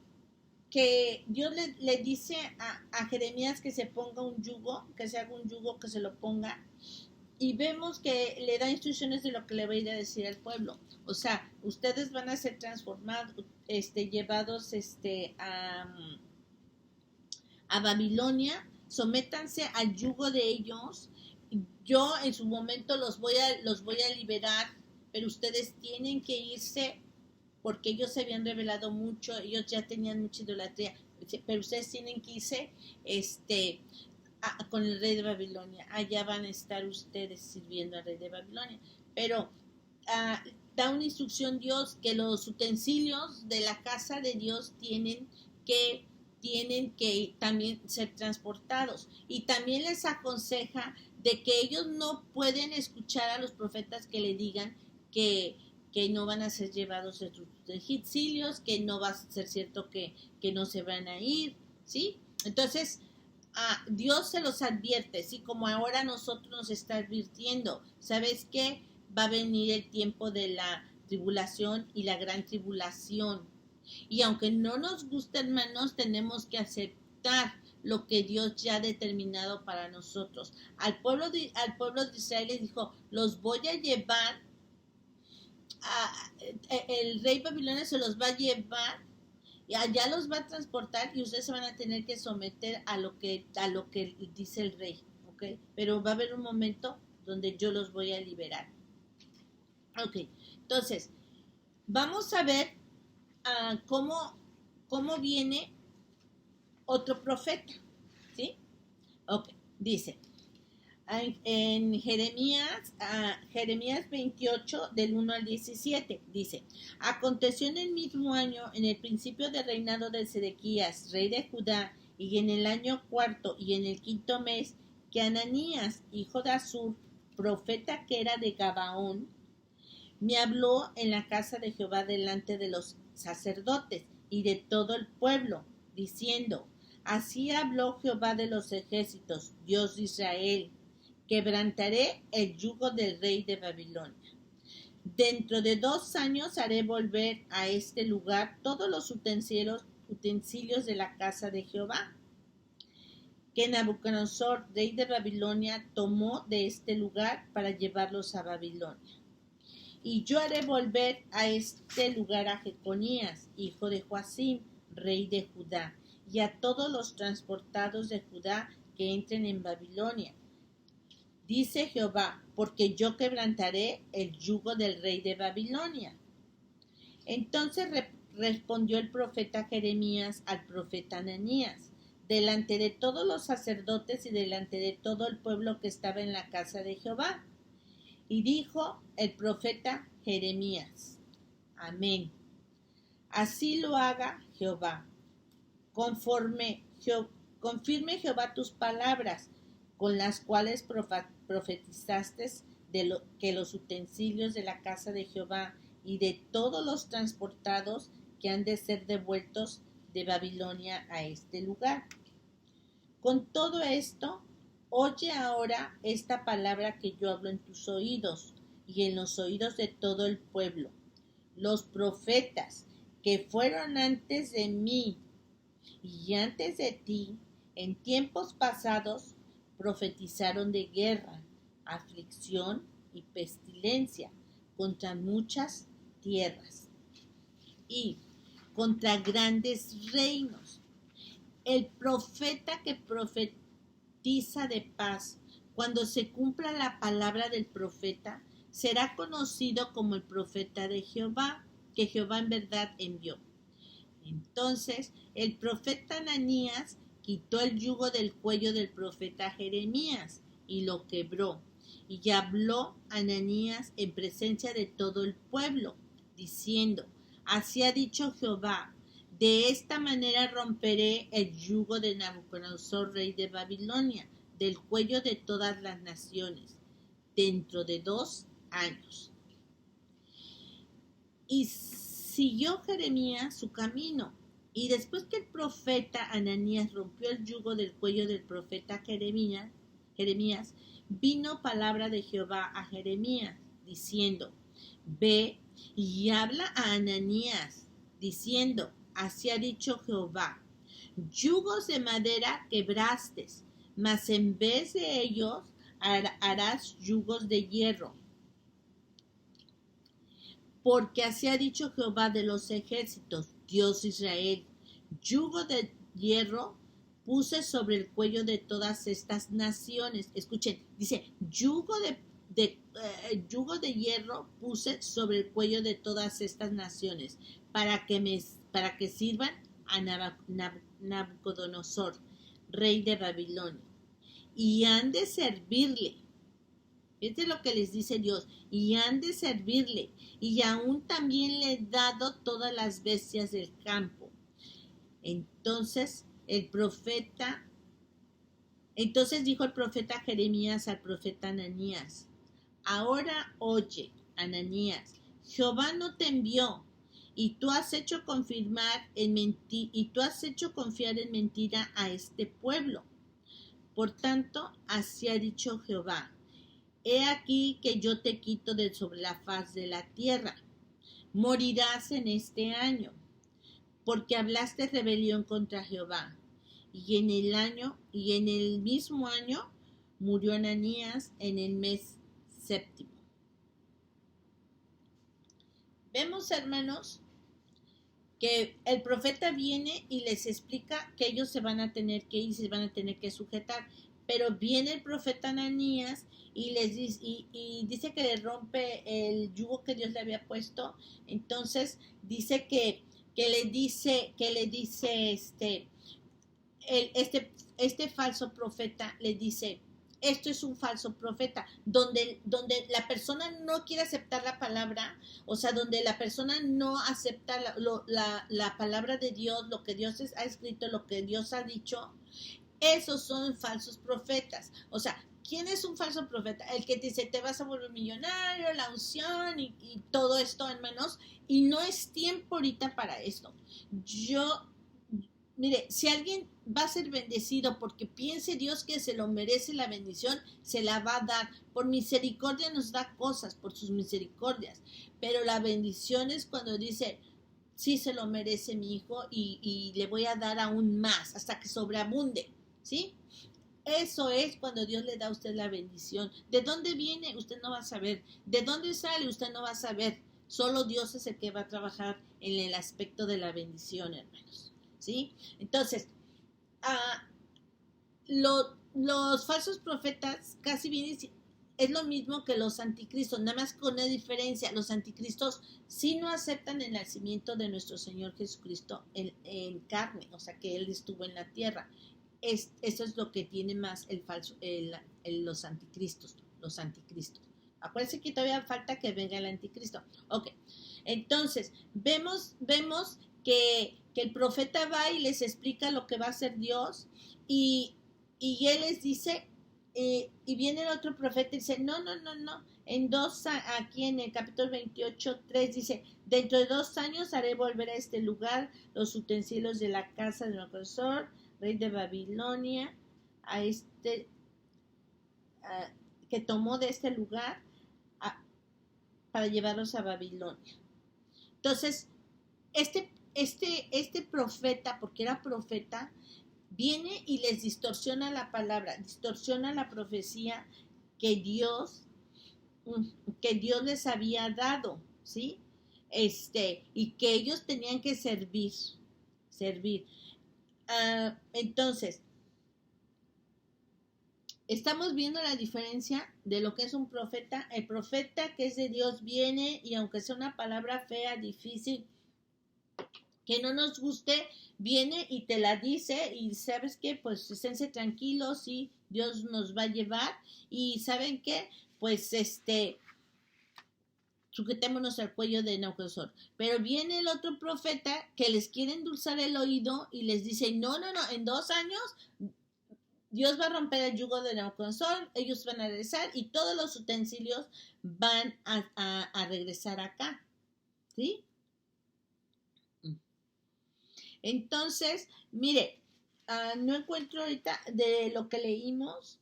Dios le dice a Jeremías que se ponga un yugo, que se haga un yugo, que se lo ponga, y vemos que le da instrucciones de lo que le va a ir a decir al pueblo. O sea, ustedes van a ser transformados, llevados a Babilonia, sométanse al yugo de ellos. Yo en su momento los voy a liberar, pero ustedes tienen que irse porque ellos se habían revelado mucho, ellos ya tenían mucha idolatría, pero ustedes tienen que irse con el rey de Babilonia. Allá van a estar ustedes sirviendo al rey de Babilonia. Pero da una instrucción Dios que los utensilios de la casa de Dios tienen que también ser transportados, y también les aconseja de que ellos no pueden escuchar a los profetas que le digan que no van a ser llevados a sus utensilios, que no va a ser cierto que no se van a ir, ¿sí? Entonces Dios se los advierte, ¿sí? Como ahora nosotros nos está advirtiendo, ¿sabes qué? Va a venir el tiempo de la tribulación y la gran tribulación. Y aunque no nos guste, hermanos, tenemos que aceptar lo que Dios ya ha determinado para nosotros. Al pueblo de Israel les dijo, los voy a llevar, el rey Babilonia se los va a llevar, y allá los va a transportar y ustedes se van a tener que someter a lo que dice el rey, ¿ok? Pero va a haber un momento donde yo los voy a liberar. Ok, entonces, vamos a ver cómo viene otro profeta, ¿sí? Ok, dice en Jeremías 28 del 1 al 17, dice: aconteció en el mismo año, en el principio del reinado de Sedequías, rey de Judá, y en el año cuarto y en el quinto mes, que Ananías, hijo de Azur, profeta que era de Gabaón, me habló en la casa de Jehová delante de los sacerdotes y de todo el pueblo, diciendo: así habló Jehová de los ejércitos, Dios de Israel: quebrantaré el yugo del rey de Babilonia. Dentro de 2 años haré volver a este lugar todos los utensilios de la casa de Jehová, que Nabucodonosor, rey de Babilonia, tomó de este lugar para llevarlos a Babilonia. Y yo haré volver a este lugar a Jeconías, hijo de Joacim, rey de Judá, y a todos los transportados de Judá que entren en Babilonia, dice Jehová, porque yo quebrantaré el yugo del rey de Babilonia. Entonces respondió el profeta Jeremías al profeta Ananías, delante de todos los sacerdotes y delante de todo el pueblo que estaba en la casa de Jehová. Y dijo el profeta Jeremías: amén. Así lo haga Jehová. Confirme Jehová tus palabras, con las cuales profetizaste que los utensilios de la casa de Jehová y de todos los transportados que han de ser devueltos de Babilonia a este lugar. Con todo esto, oye ahora esta palabra que yo hablo en tus oídos y en los oídos de todo el pueblo. Los profetas que fueron antes de mí y antes de ti, en tiempos pasados, profetizaron de guerra, aflicción y pestilencia contra muchas tierras y contra grandes reinos. El profeta que profetiza de paz, cuando se cumpla la palabra del profeta, será conocido como el profeta de Jehová, que Jehová en verdad envió. Entonces el profeta Ananías quitó el yugo del cuello del profeta Jeremías y lo quebró. Y habló Ananías en presencia de todo el pueblo, diciendo: así ha dicho Jehová, de esta manera romperé el yugo de Nabucodonosor, rey de Babilonia, del cuello de todas las naciones, dentro de 2 años. Y siguió Jeremías su camino. Y después que el profeta Ananías rompió el yugo del cuello del profeta Jeremías, vino palabra de Jehová a Jeremías, diciendo: ve y habla a Ananías, diciendo: así ha dicho Jehová, yugos de madera quebraste, mas en vez de ellos harás yugos de hierro. Porque así ha dicho Jehová de los ejércitos, Dios Israel: yugo de hierro puse sobre el cuello de todas estas naciones. Escuchen, dice, yugo de hierro puse sobre el cuello de todas estas naciones, para que sirvan a Nabucodonosor, rey de Babilonia, y han de servirle. Esto es lo que les dice Dios, y han de servirle, y aún también le he dado todas las bestias del campo. Entonces dijo el profeta Jeremías al profeta Ananías: ahora oye, Ananías, Jehová no te envió, y tú has hecho confiar en mentira a este pueblo. Por tanto, así ha dicho Jehová: he aquí que yo te quito de sobre la faz de la tierra. Morirás en este año, porque hablaste rebelión contra Jehová. Y en el mismo año murió Ananías en el mes 7. Vemos, hermanos, que el profeta viene y les explica que ellos se van a tener que ir, se van a tener que sujetar. Pero viene el profeta Ananías y les dice, y dice que le rompe el yugo que Dios le había puesto. Entonces dice que le dice este falso profeta le dice: esto es un falso profeta, donde la persona no quiere aceptar la palabra, o sea, donde la persona no acepta la palabra de Dios, lo que Dios ha escrito, lo que Dios ha dicho. Esos son falsos profetas. O sea, ¿quién es un falso profeta? El que te dice: te vas a volver millonario, la unción y todo esto, hermanos. Y no es tiempo ahorita para esto. Mire, si alguien va a ser bendecido porque piense Dios que se lo merece la bendición, se la va a dar. Por misericordia nos da cosas, por sus misericordias. Pero la bendición es cuando dice: sí se lo merece mi hijo y le voy a dar aún más hasta que sobreabunde. ¿Sí? Eso es cuando Dios le da a usted la bendición. ¿De dónde viene? Usted no va a saber. ¿De dónde sale? Usted no va a saber. Solo Dios es el que va a trabajar en el aspecto de la bendición, hermanos. ¿Sí? Entonces, los falsos profetas casi vienen, es lo mismo que los anticristos, nada más con una diferencia. Los anticristos sí no aceptan el nacimiento de nuestro Señor Jesucristo en carne, o sea, que Él estuvo en la tierra. Eso es lo que tiene más los anticristos. Acuérdense que todavía falta que venga el anticristo. Ok, entonces vemos que el profeta va y les explica lo que va a hacer Dios, y él les dice, y viene el otro profeta y dice: no, aquí en el capítulo 28:3 dice: dentro de 2 años haré volver a este lugar los utensilios de la casa de Nabucodonosor, rey de Babilonia, que tomó de este lugar para llevarlos a Babilonia. Entonces, este profeta, porque era profeta, viene y les distorsiona la palabra, distorsiona la profecía que Dios que Dios les había dado, ¿sí? Y que ellos tenían que servir. Entonces, estamos viendo la diferencia de lo que es un profeta. El profeta que es de Dios viene y aunque sea una palabra fea, difícil, que no nos guste, viene y te la dice y ¿sabes qué? Pues esténse tranquilos y Dios nos va a llevar y ¿saben qué? Pues sujetémonos al cuello de Nabucodonosor. Pero viene el otro profeta que les quiere endulzar el oído y les dice, no, en 2 años Dios va a romper el yugo de Nabucodonosor, ellos van a regresar y todos los utensilios van a regresar acá, ¿sí? Entonces, mire, no encuentro ahorita de lo que leímos,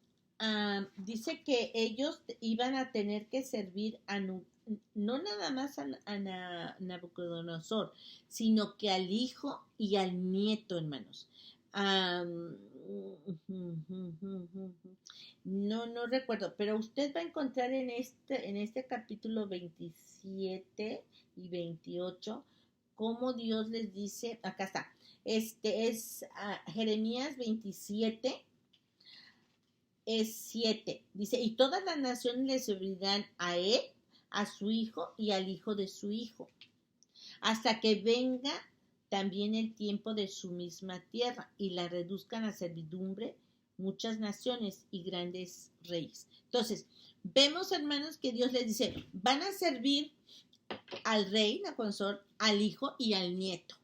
dice que ellos iban a tener que servir no nada más a Nabucodonosor, sino que al hijo y al nieto, hermanos. No recuerdo, pero usted va a encontrar en este capítulo 27 y 28 cómo Dios les dice, acá está, es Jeremías 27, es 7, dice, y todas las naciones le servirán a él, a su hijo y al hijo de su hijo, hasta que venga también el tiempo de su misma tierra y la reduzcan a servidumbre muchas naciones y grandes reyes. Entonces, vemos, hermanos, que Dios les dice, van a servir al rey Nabucodonosor, al hijo y al nieto.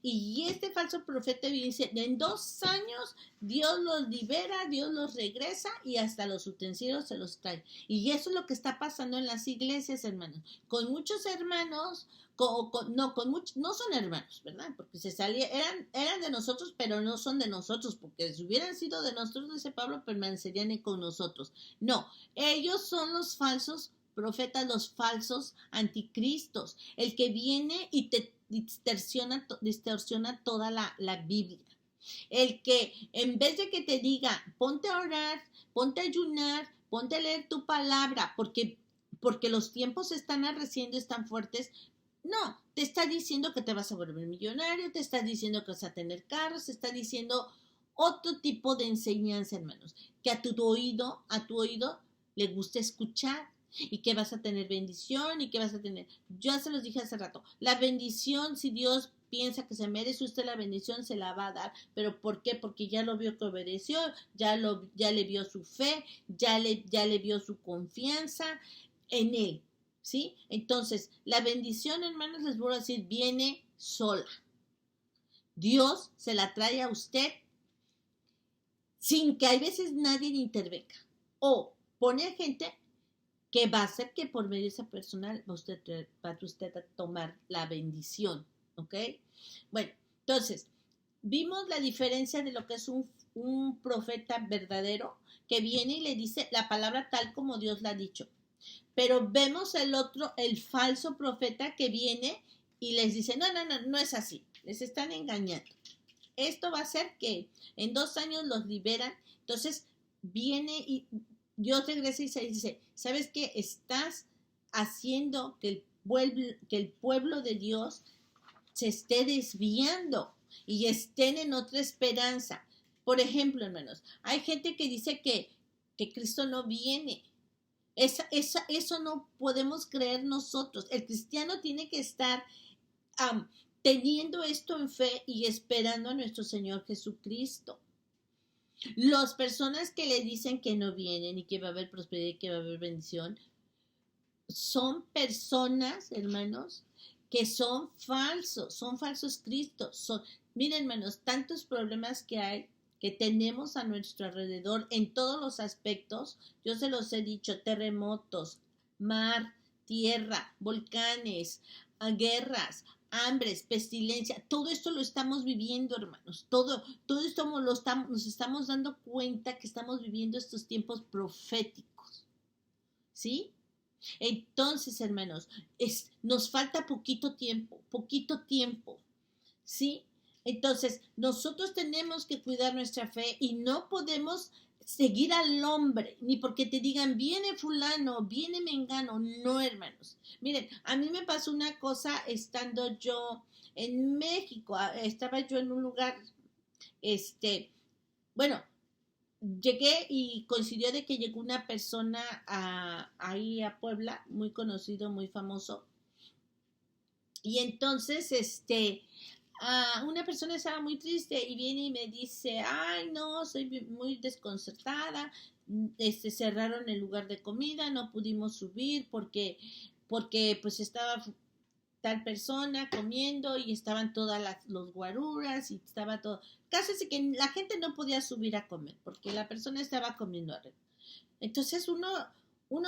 Y este falso profeta dice, en 2 años Dios los libera, Dios los regresa y hasta los utensilios se los trae. Y eso es lo que está pasando en las iglesias, hermanos. Con muchos hermanos, no son hermanos, ¿verdad? Porque eran de nosotros, pero no son de nosotros, porque si hubieran sido de nosotros, dice Pablo, permanecerían con nosotros. No, ellos son los falsos profetas, los falsos anticristos, el que viene y te distorsiona toda la Biblia. El que en vez de que te diga, ponte a orar, ponte a ayunar, ponte a leer tu palabra, porque los tiempos están arreciendo, están fuertes, no, te está diciendo que te vas a volver millonario, te está diciendo que vas a tener carros, te está diciendo otro tipo de enseñanza, hermanos, que a tu oído le gusta escuchar. Y que vas a tener bendición y que vas a tener, ya se los dije hace rato, la bendición, si Dios piensa que se merece usted la bendición, se la va a dar, pero ¿por qué? Porque ya lo vio que obedeció, ya le vio su fe, ya le vio su confianza en él, ¿sí? Entonces, la bendición, hermanos, les voy a decir, viene sola. Dios se la trae a usted sin que a veces nadie le intervenga, o pone a gente que va a hacer que por medio de esa persona va usted a tomar la bendición, ¿ok? Bueno, entonces, vimos la diferencia de lo que es un profeta verdadero que viene y le dice la palabra tal como Dios la ha dicho. Pero vemos el falso profeta que viene y les dice, no es así, les están engañando. Esto va a hacer que en 2 años los liberan, entonces viene y Dios regresa y se dice, ¿sabes qué? Estás haciendo que el pueblo de Dios se esté desviando y estén en otra esperanza. Por ejemplo, hermanos, hay gente que dice que Cristo no viene. Eso no podemos creer nosotros. El cristiano tiene que estar teniendo esto en fe y esperando a nuestro Señor Jesucristo. Las personas que le dicen que no vienen y que va a haber prosperidad y que va a haber bendición, son personas, hermanos, que son falsos cristos. Miren, hermanos, tantos problemas que tenemos a nuestro alrededor en todos los aspectos. Yo se los he dicho, terremotos, mar, tierra, volcanes, guerras, hambres, pestilencia, todo esto lo estamos viviendo, hermanos, todo esto nos estamos dando cuenta que estamos viviendo estos tiempos proféticos, ¿sí? Entonces, hermanos, nos falta poquito tiempo, ¿sí? Entonces, nosotros tenemos que cuidar nuestra fe y no podemos seguir al hombre, ni porque te digan, viene fulano, viene mengano, no, hermanos. Miren, a mí me pasó una cosa estando yo en México, estaba yo en un lugar, bueno, llegué y coincidió de que llegó una persona ahí a Puebla, muy conocido, muy famoso, y entonces, una persona estaba muy triste y viene y me dice, ay, no, soy muy desconcertada, cerraron el lugar de comida, no pudimos subir porque pues estaba tal persona comiendo y estaban todas los guaruras y estaba todo, casi que la gente no podía subir a comer porque la persona estaba comiendo arriba. Entonces uno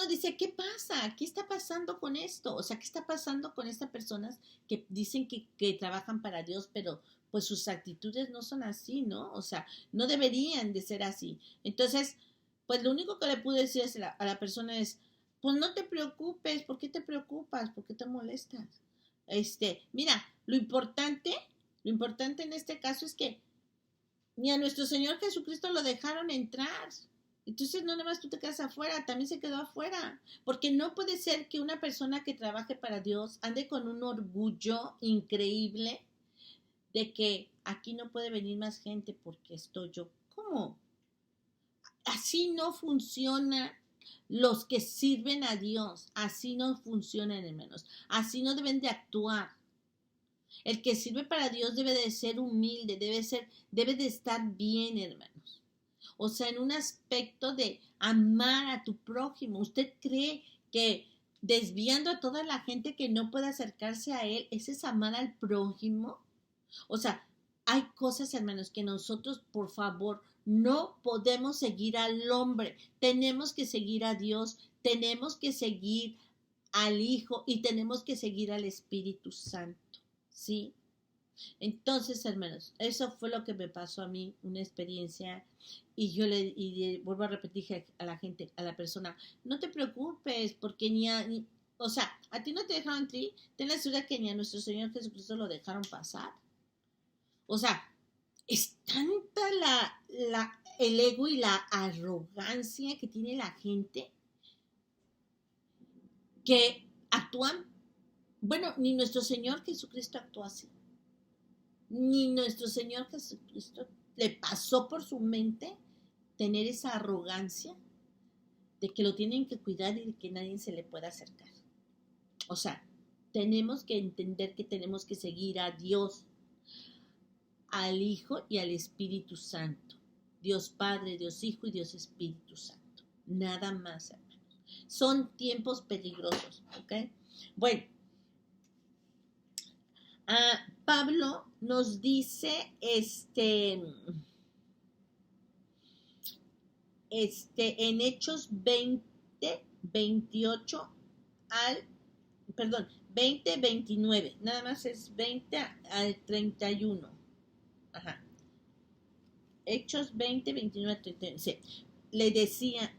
dice, ¿qué pasa? ¿Qué está pasando con esto? O sea, ¿qué está pasando con estas personas que dicen que trabajan para Dios, pero pues sus actitudes no son así, ¿no? O sea, no deberían de ser así. Entonces, pues lo único que le pude decir a la persona es, pues no te preocupes, ¿por qué te preocupas? ¿Por qué te molestas? Mira, lo importante en este caso es que ni a nuestro Señor Jesucristo lo dejaron entrar. Entonces no nada más tú te quedas afuera, también se quedó afuera. Porque no puede ser que una persona que trabaje para Dios ande con un orgullo increíble de que aquí no puede venir más gente porque estoy yo. ¿Cómo? Así no funcionan los que sirven a Dios. Así no funcionan, hermanos. Así no deben de actuar. El que sirve para Dios debe de ser humilde, debe de estar bien, hermanos. O sea, en un aspecto de amar a tu prójimo. ¿Usted cree que desviando a toda la gente que no puede acercarse a él, ese es amar al prójimo? O sea, hay cosas, hermanos, que nosotros, por favor, no podemos seguir al hombre. Tenemos que seguir a Dios, tenemos que seguir al Hijo y tenemos que seguir al Espíritu Santo. ¿Sí? Entonces, hermanos, eso fue lo que me pasó a mí, una experiencia, y yo vuelvo a repetir a la gente, a la persona, no te preocupes, porque o sea, a ti no te dejaron entrar, ten la seguridad que ni a nuestro Señor Jesucristo lo dejaron pasar. O sea, es tanta el ego y la arrogancia que tiene la gente que actúan, bueno, ni nuestro Señor Jesucristo actuó así. Ni nuestro Señor Jesucristo le pasó por su mente tener esa arrogancia de que lo tienen que cuidar y de que nadie se le pueda acercar. O sea, tenemos que entender que tenemos que seguir a Dios, al Hijo y al Espíritu Santo. Dios Padre, Dios Hijo y Dios Espíritu Santo. Nada más, hermanos. Son tiempos peligrosos, ¿ok? Bueno, Pablo nos dice, en Hechos 28 20, 29, nada más es 20 al 31. Ajá. Hechos 20, 29, 31. Sí. Le decía,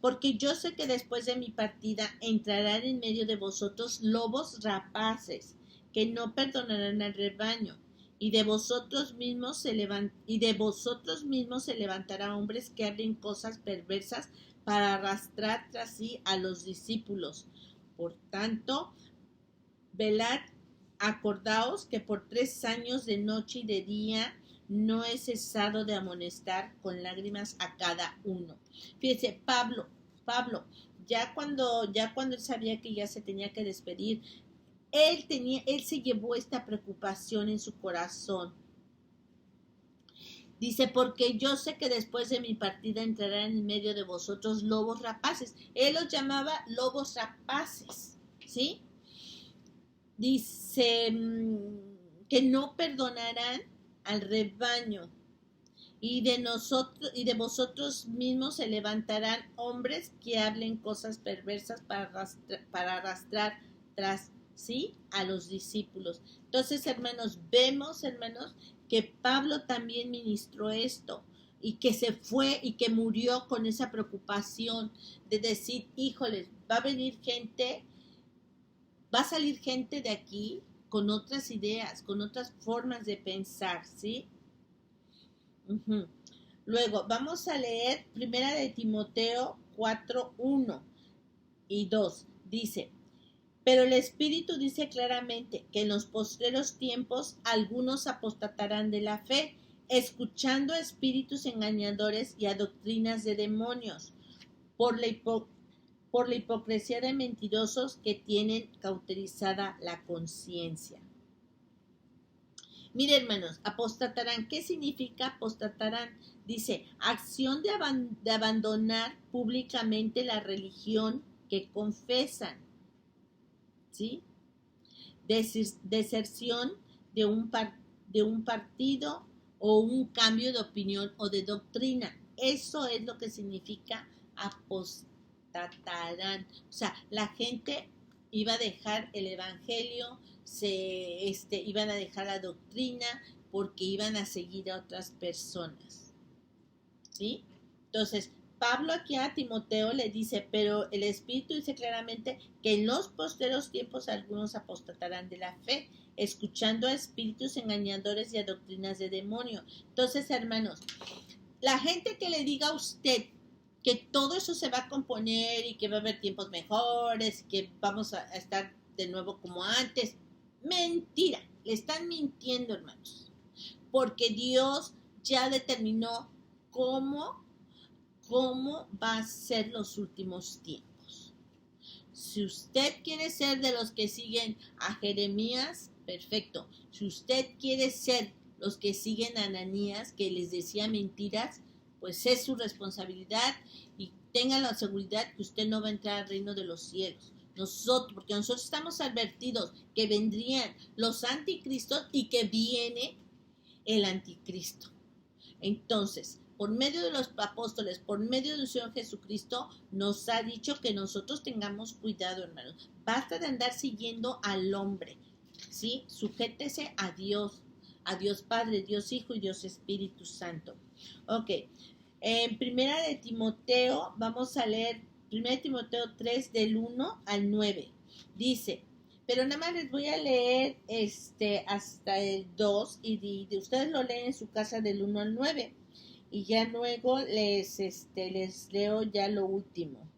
porque yo sé que después de mi partida entrarán en medio de vosotros lobos rapaces, que no perdonarán al rebaño, y de vosotros mismos se levantará hombres que hablen cosas perversas para arrastrar tras sí a los discípulos. Por tanto, velad, acordaos que por 3 años de noche y de día no he cesado de amonestar con lágrimas a cada uno. Fíjese, Pablo, ya cuando él sabía que ya se tenía que despedir, él se llevó esta preocupación en su corazón. Dice, porque yo sé que después de mi partida entrarán en medio de vosotros lobos rapaces. Él los llamaba lobos rapaces, ¿sí? Dice que no perdonarán al rebaño, y de vosotros mismos se levantarán hombres que hablen cosas perversas para arrastrar tras sí a los discípulos. Entonces, hermanos, vemos, hermanos, que Pablo también ministró esto y que se fue y que murió con esa preocupación de decir, híjoles, va a salir gente de aquí con otras ideas, con otras formas de pensar, ¿sí? Uh-huh. Luego vamos a leer Primera de Timoteo 4:1 y 2. Dice, pero el Espíritu dice claramente que en los postreros tiempos algunos apostatarán de la fe, escuchando a espíritus engañadores y a doctrinas de demonios, por la hipocresía de mentirosos que tienen cauterizada la conciencia. Mire, hermanos, apostatarán. ¿Qué significa apostatarán? Dice, acción de abandonar públicamente la religión que confesan, ¿sí? Deserción de un partido o un cambio de opinión o de doctrina. Eso es lo que significa apostatarán. O sea, la gente iba a dejar el evangelio, iban a dejar la doctrina porque iban a seguir a otras personas, ¿sí? Entonces, Pablo aquí a Timoteo le dice, pero el Espíritu dice claramente que en los posteros tiempos algunos apostatarán de la fe, escuchando a espíritus engañadores y a doctrinas de demonio. Entonces, hermanos, la gente que le diga a usted que todo eso se va a componer y que va a haber tiempos mejores, que vamos a estar de nuevo como antes, mentira, le están mintiendo, hermanos, porque Dios ya determinó cómo va a ser los últimos tiempos. Si usted quiere ser de los que siguen a Jeremías, perfecto. Si usted quiere ser los que siguen a Ananías, que les decía mentiras, pues es su responsabilidad y tenga la seguridad que usted no va a entrar al reino de los cielos. Porque nosotros estamos advertidos que vendrían los anticristos y que viene el anticristo. Entonces, por medio de los apóstoles, por medio del Señor Jesucristo, nos ha dicho que nosotros tengamos cuidado, hermanos. Basta de andar siguiendo al hombre, ¿sí? Sujétese a Dios Padre, Dios Hijo y Dios Espíritu Santo. Ok, en Primera de Timoteo, vamos a leer Primera de Timoteo 3 del 1 al 9. Dice, pero nada más les voy a leer hasta el 2 y ustedes lo leen en su casa del 1 al 9 y ya luego les leo ya lo último.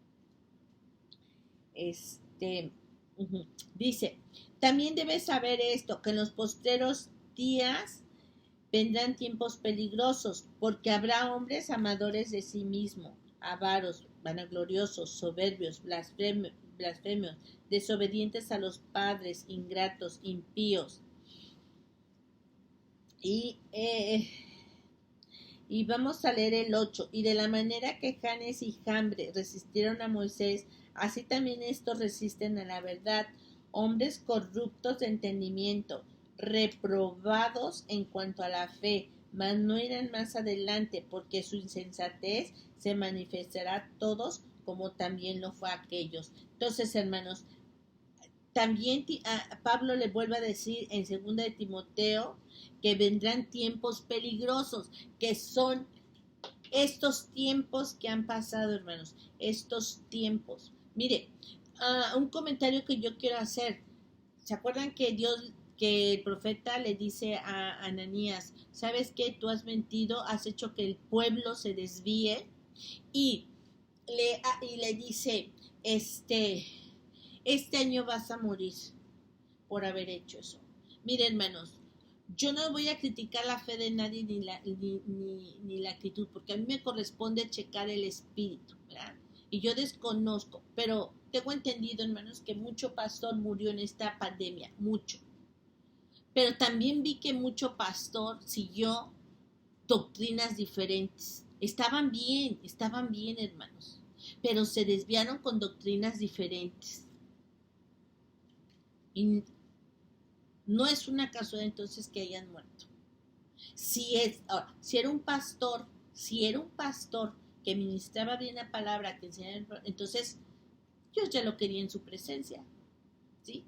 Dice, también debes saber esto, que en los postreros días vendrán tiempos peligrosos, porque habrá hombres amadores de sí mismos, avaros, vanagloriosos, soberbios, blasfemios, desobedientes a los padres, ingratos, impíos. Y vamos a leer el 8. Y de la manera que Janes y Jambre resistieron a Moisés, así también estos resisten a la verdad, hombres corruptos de entendimiento, reprobados en cuanto a la fe, mas no irán más adelante, porque su insensatez se manifestará a todos, como también lo fue a aquellos. Entonces, hermanos, también Pablo le vuelve a decir en 2 de Timoteo que vendrán tiempos peligrosos, que son estos tiempos que han pasado, hermanos, estos tiempos. Mire, un comentario que yo quiero hacer. ¿Se acuerdan que el profeta le dice a Ananías, ¿sabes qué? Tú has mentido, has hecho que el pueblo se desvíe y le dice, este año vas a morir por haber hecho eso. Miren, hermanos, yo no voy a criticar la fe de nadie ni la actitud, porque a mí me corresponde checar el espíritu, ¿verdad? Y yo desconozco, pero tengo entendido, hermanos, que mucho pastor murió en esta pandemia, mucho. Pero también vi que mucho pastor siguió doctrinas diferentes. Estaban bien, hermanos, pero se desviaron con doctrinas diferentes. Y no es una casualidad entonces que hayan muerto. Si era un pastor que ministraba bien la palabra, que enseñaba, entonces Dios ya lo quería en su presencia, ¿sí?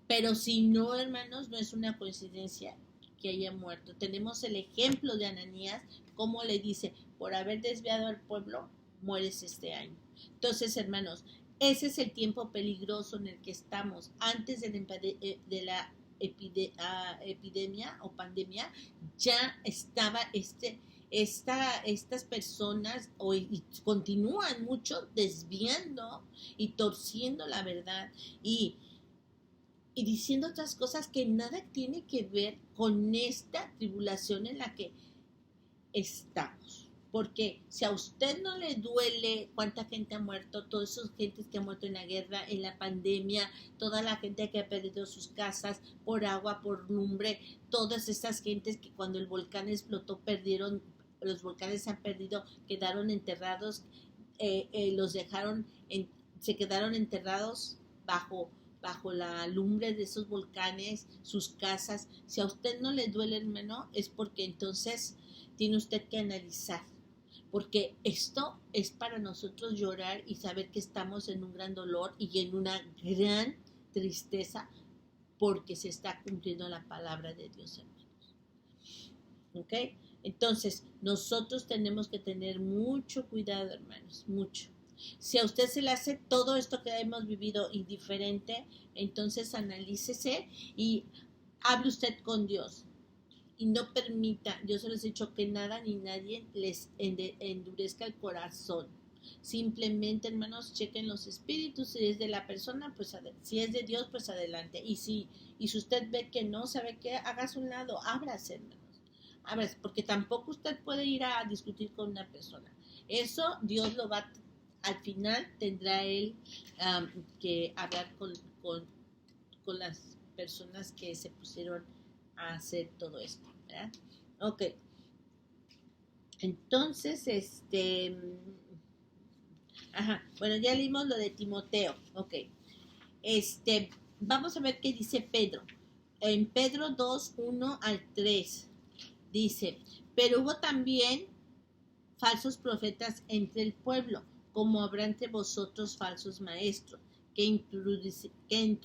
Pero si no, hermanos, no es una coincidencia que haya muerto. Tenemos el ejemplo de Ananías, como le dice, por haber desviado al pueblo, mueres este año. Entonces, hermanos, ese es el tiempo peligroso en el que estamos. Antes de la epidemia o pandemia, ya estaba estas personas y continúan mucho desviando y torciendo la verdad y diciendo otras cosas que nada tiene que ver con esta tribulación en la que estamos. Porque si a usted no le duele cuánta gente ha muerto, todas esas gentes que han muerto en la guerra, en la pandemia, toda la gente que ha perdido sus casas por agua, por lumbre, todas esas gentes que cuando el volcán explotó perdieron, los volcanes se han perdido, quedaron enterrados, los dejaron, se quedaron enterrados bajo la lumbre de esos volcanes, sus casas. Si a usted no le duele, hermano, es porque entonces tiene usted que analizar, porque esto es para nosotros llorar y saber que estamos en un gran dolor y en una gran tristeza porque se está cumpliendo la palabra de Dios, hermanos. ¿Ok? Entonces, nosotros tenemos que tener mucho cuidado, hermanos, mucho. Si a usted se le hace todo esto que hemos vivido indiferente, entonces analícese y hable usted con Dios. Y no permita, yo se les he dicho que nada ni nadie les endurezca el corazón. Simplemente, hermanos, chequen los espíritus. Si es de la persona, pues si es de Dios, pues adelante. Y si usted ve que no, sabe qué, hágase un lado, ábrase, hermanos. Ábrase, porque tampoco usted puede ir a discutir con una persona. Eso Dios lo va, al final tendrá él que hablar con las personas que se pusieron a hacer todo esto, ¿verdad? Ok. Entonces, bueno, ya leímos lo de Timoteo, ok. Vamos a ver qué dice Pedro. En Pedro 2, 1 al 3, dice, pero hubo también falsos profetas entre el pueblo, como habrá entre vosotros falsos maestros, que introducirán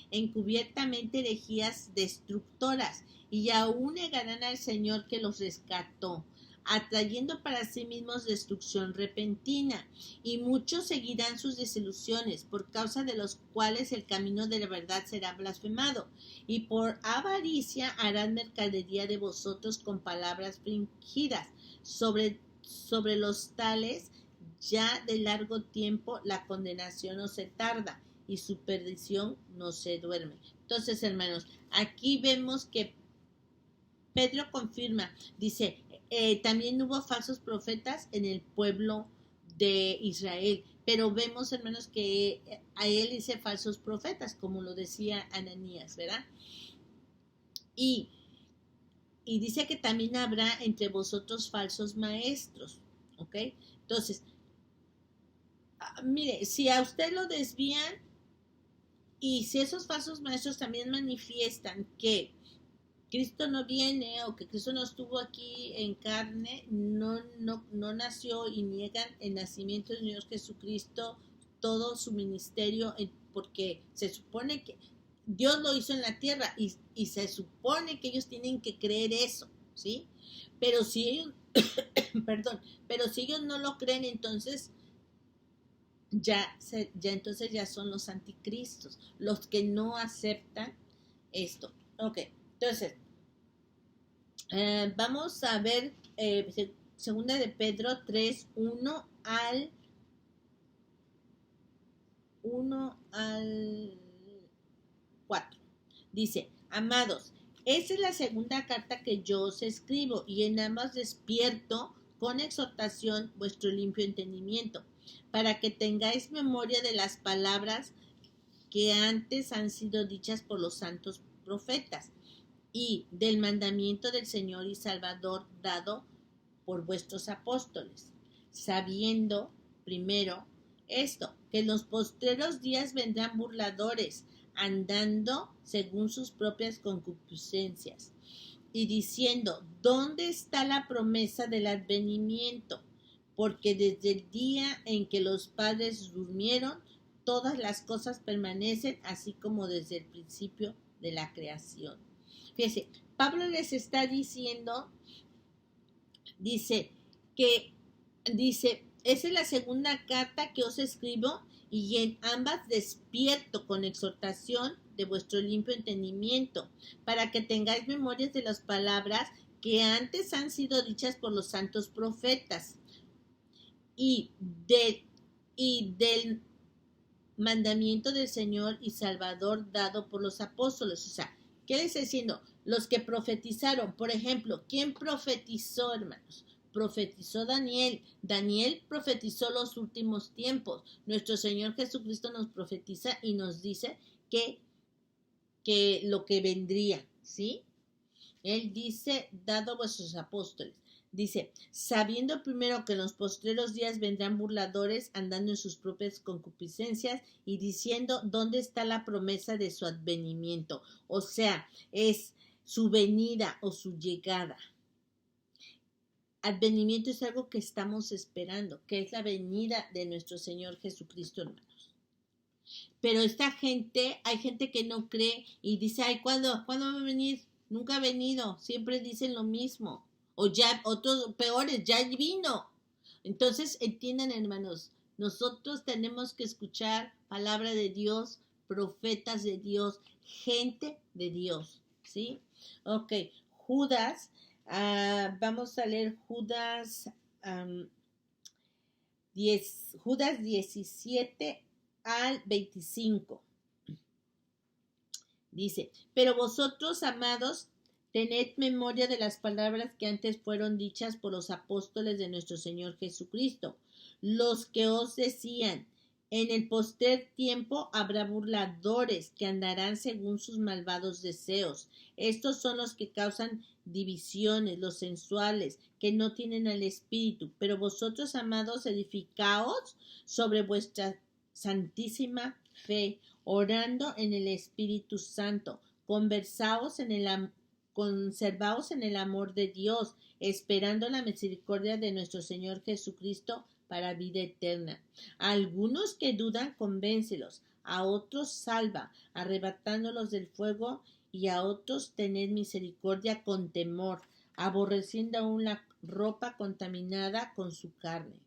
encubiertamente herejías destructoras y aún negarán al Señor que los rescató, atrayendo para sí mismos destrucción repentina, y muchos seguirán sus desilusiones, por causa de los cuales el camino de la verdad será blasfemado, y por avaricia harán mercadería de vosotros con palabras fingidas. Sobre los tales ya de largo tiempo la condenación no se tarda y su perdición no se duerme. Entonces, hermanos, aquí vemos que Pedro confirma, dice, también hubo falsos profetas en el pueblo de Israel, pero vemos, hermanos, que a él dice falsos profetas, como lo decía Ananías, ¿verdad? Y dice que también habrá entre vosotros falsos maestros, ¿ok? Entonces, mire, si a usted lo desvían y si esos falsos maestros también manifiestan que Cristo no viene o que Cristo no estuvo aquí en carne, no nació y niegan el nacimiento de Dios Jesucristo, todo su ministerio, porque se supone que Dios lo hizo en la tierra y se supone que ellos tienen que creer eso, ¿sí? Pero si ellos, pero si ellos no lo creen, entonces entonces ya son los anticristos, los que no aceptan esto. Ok, entonces, vamos a ver segunda de Pedro 3, 1 al 4. Dice, amados, esa es la segunda carta que yo os escribo, y en ambas despierto con exhortación vuestro limpio entendimiento, para que tengáis memoria de las palabras que antes han sido dichas por los santos profetas, y del mandamiento del Señor y Salvador dado por vuestros apóstoles, sabiendo primero esto, que en los postreros días vendrán burladores, andando según sus propias concupiscencias, y diciendo, ¿dónde está la promesa del advenimiento? Porque desde el día en que los padres durmieron, todas las cosas permanecen así como desde el principio de la creación. Fíjense, Pablo les está diciendo, dice, esa es la segunda carta que os escribo, y en ambas despierto con exhortación de vuestro limpio entendimiento, para que tengáis memorias de las palabras que antes han sido dichas por los santos profetas y, de, y del mandamiento del Señor y Salvador dado por los apóstoles. O sea, ¿qué le está diciendo? Los que profetizaron, por ejemplo, ¿quién profetizó, hermanos? Profetizó Daniel. Daniel profetizó los últimos tiempos. Nuestro Señor Jesucristo nos profetiza y nos dice que lo que vendría, ¿sí? Él dice, dado a vuestros apóstoles. Dice, sabiendo primero que en los postreros días vendrán burladores andando en sus propias concupiscencias y diciendo, ¿dónde está la promesa de su advenimiento? O sea, es su venida o su llegada. Advenimiento es algo que estamos esperando, que es la venida de nuestro Señor Jesucristo, hermanos. Pero esta gente, hay gente que no cree y dice, ay, ¿cuándo va a venir? Nunca ha venido, siempre dicen lo mismo. O ya, otros peores, ya vino. Entonces, entiendan, hermanos, nosotros tenemos que escuchar palabra de Dios, profetas de Dios, gente de Dios, ¿sí? Ok, Judas, vamos a leer Judas, Judas 17 al 25. Dice, pero vosotros, amados, tened memoria de las palabras que antes fueron dichas por los apóstoles de nuestro Señor Jesucristo, los que os decían, en el postrer tiempo habrá burladores que andarán según sus malvados deseos. Estos son los que causan divisiones, los sensuales, que no tienen al Espíritu. Pero vosotros, amados, edificaos sobre vuestra santísima fe, orando en el Espíritu Santo, conservaos en el amor de Dios, esperando la misericordia de nuestro Señor Jesucristo para vida eterna. A algunos que dudan, convéncelos, a otros salva, arrebatándolos del fuego, y a otros tened misericordia con temor, aborreciendo aún la ropa contaminada con su carne.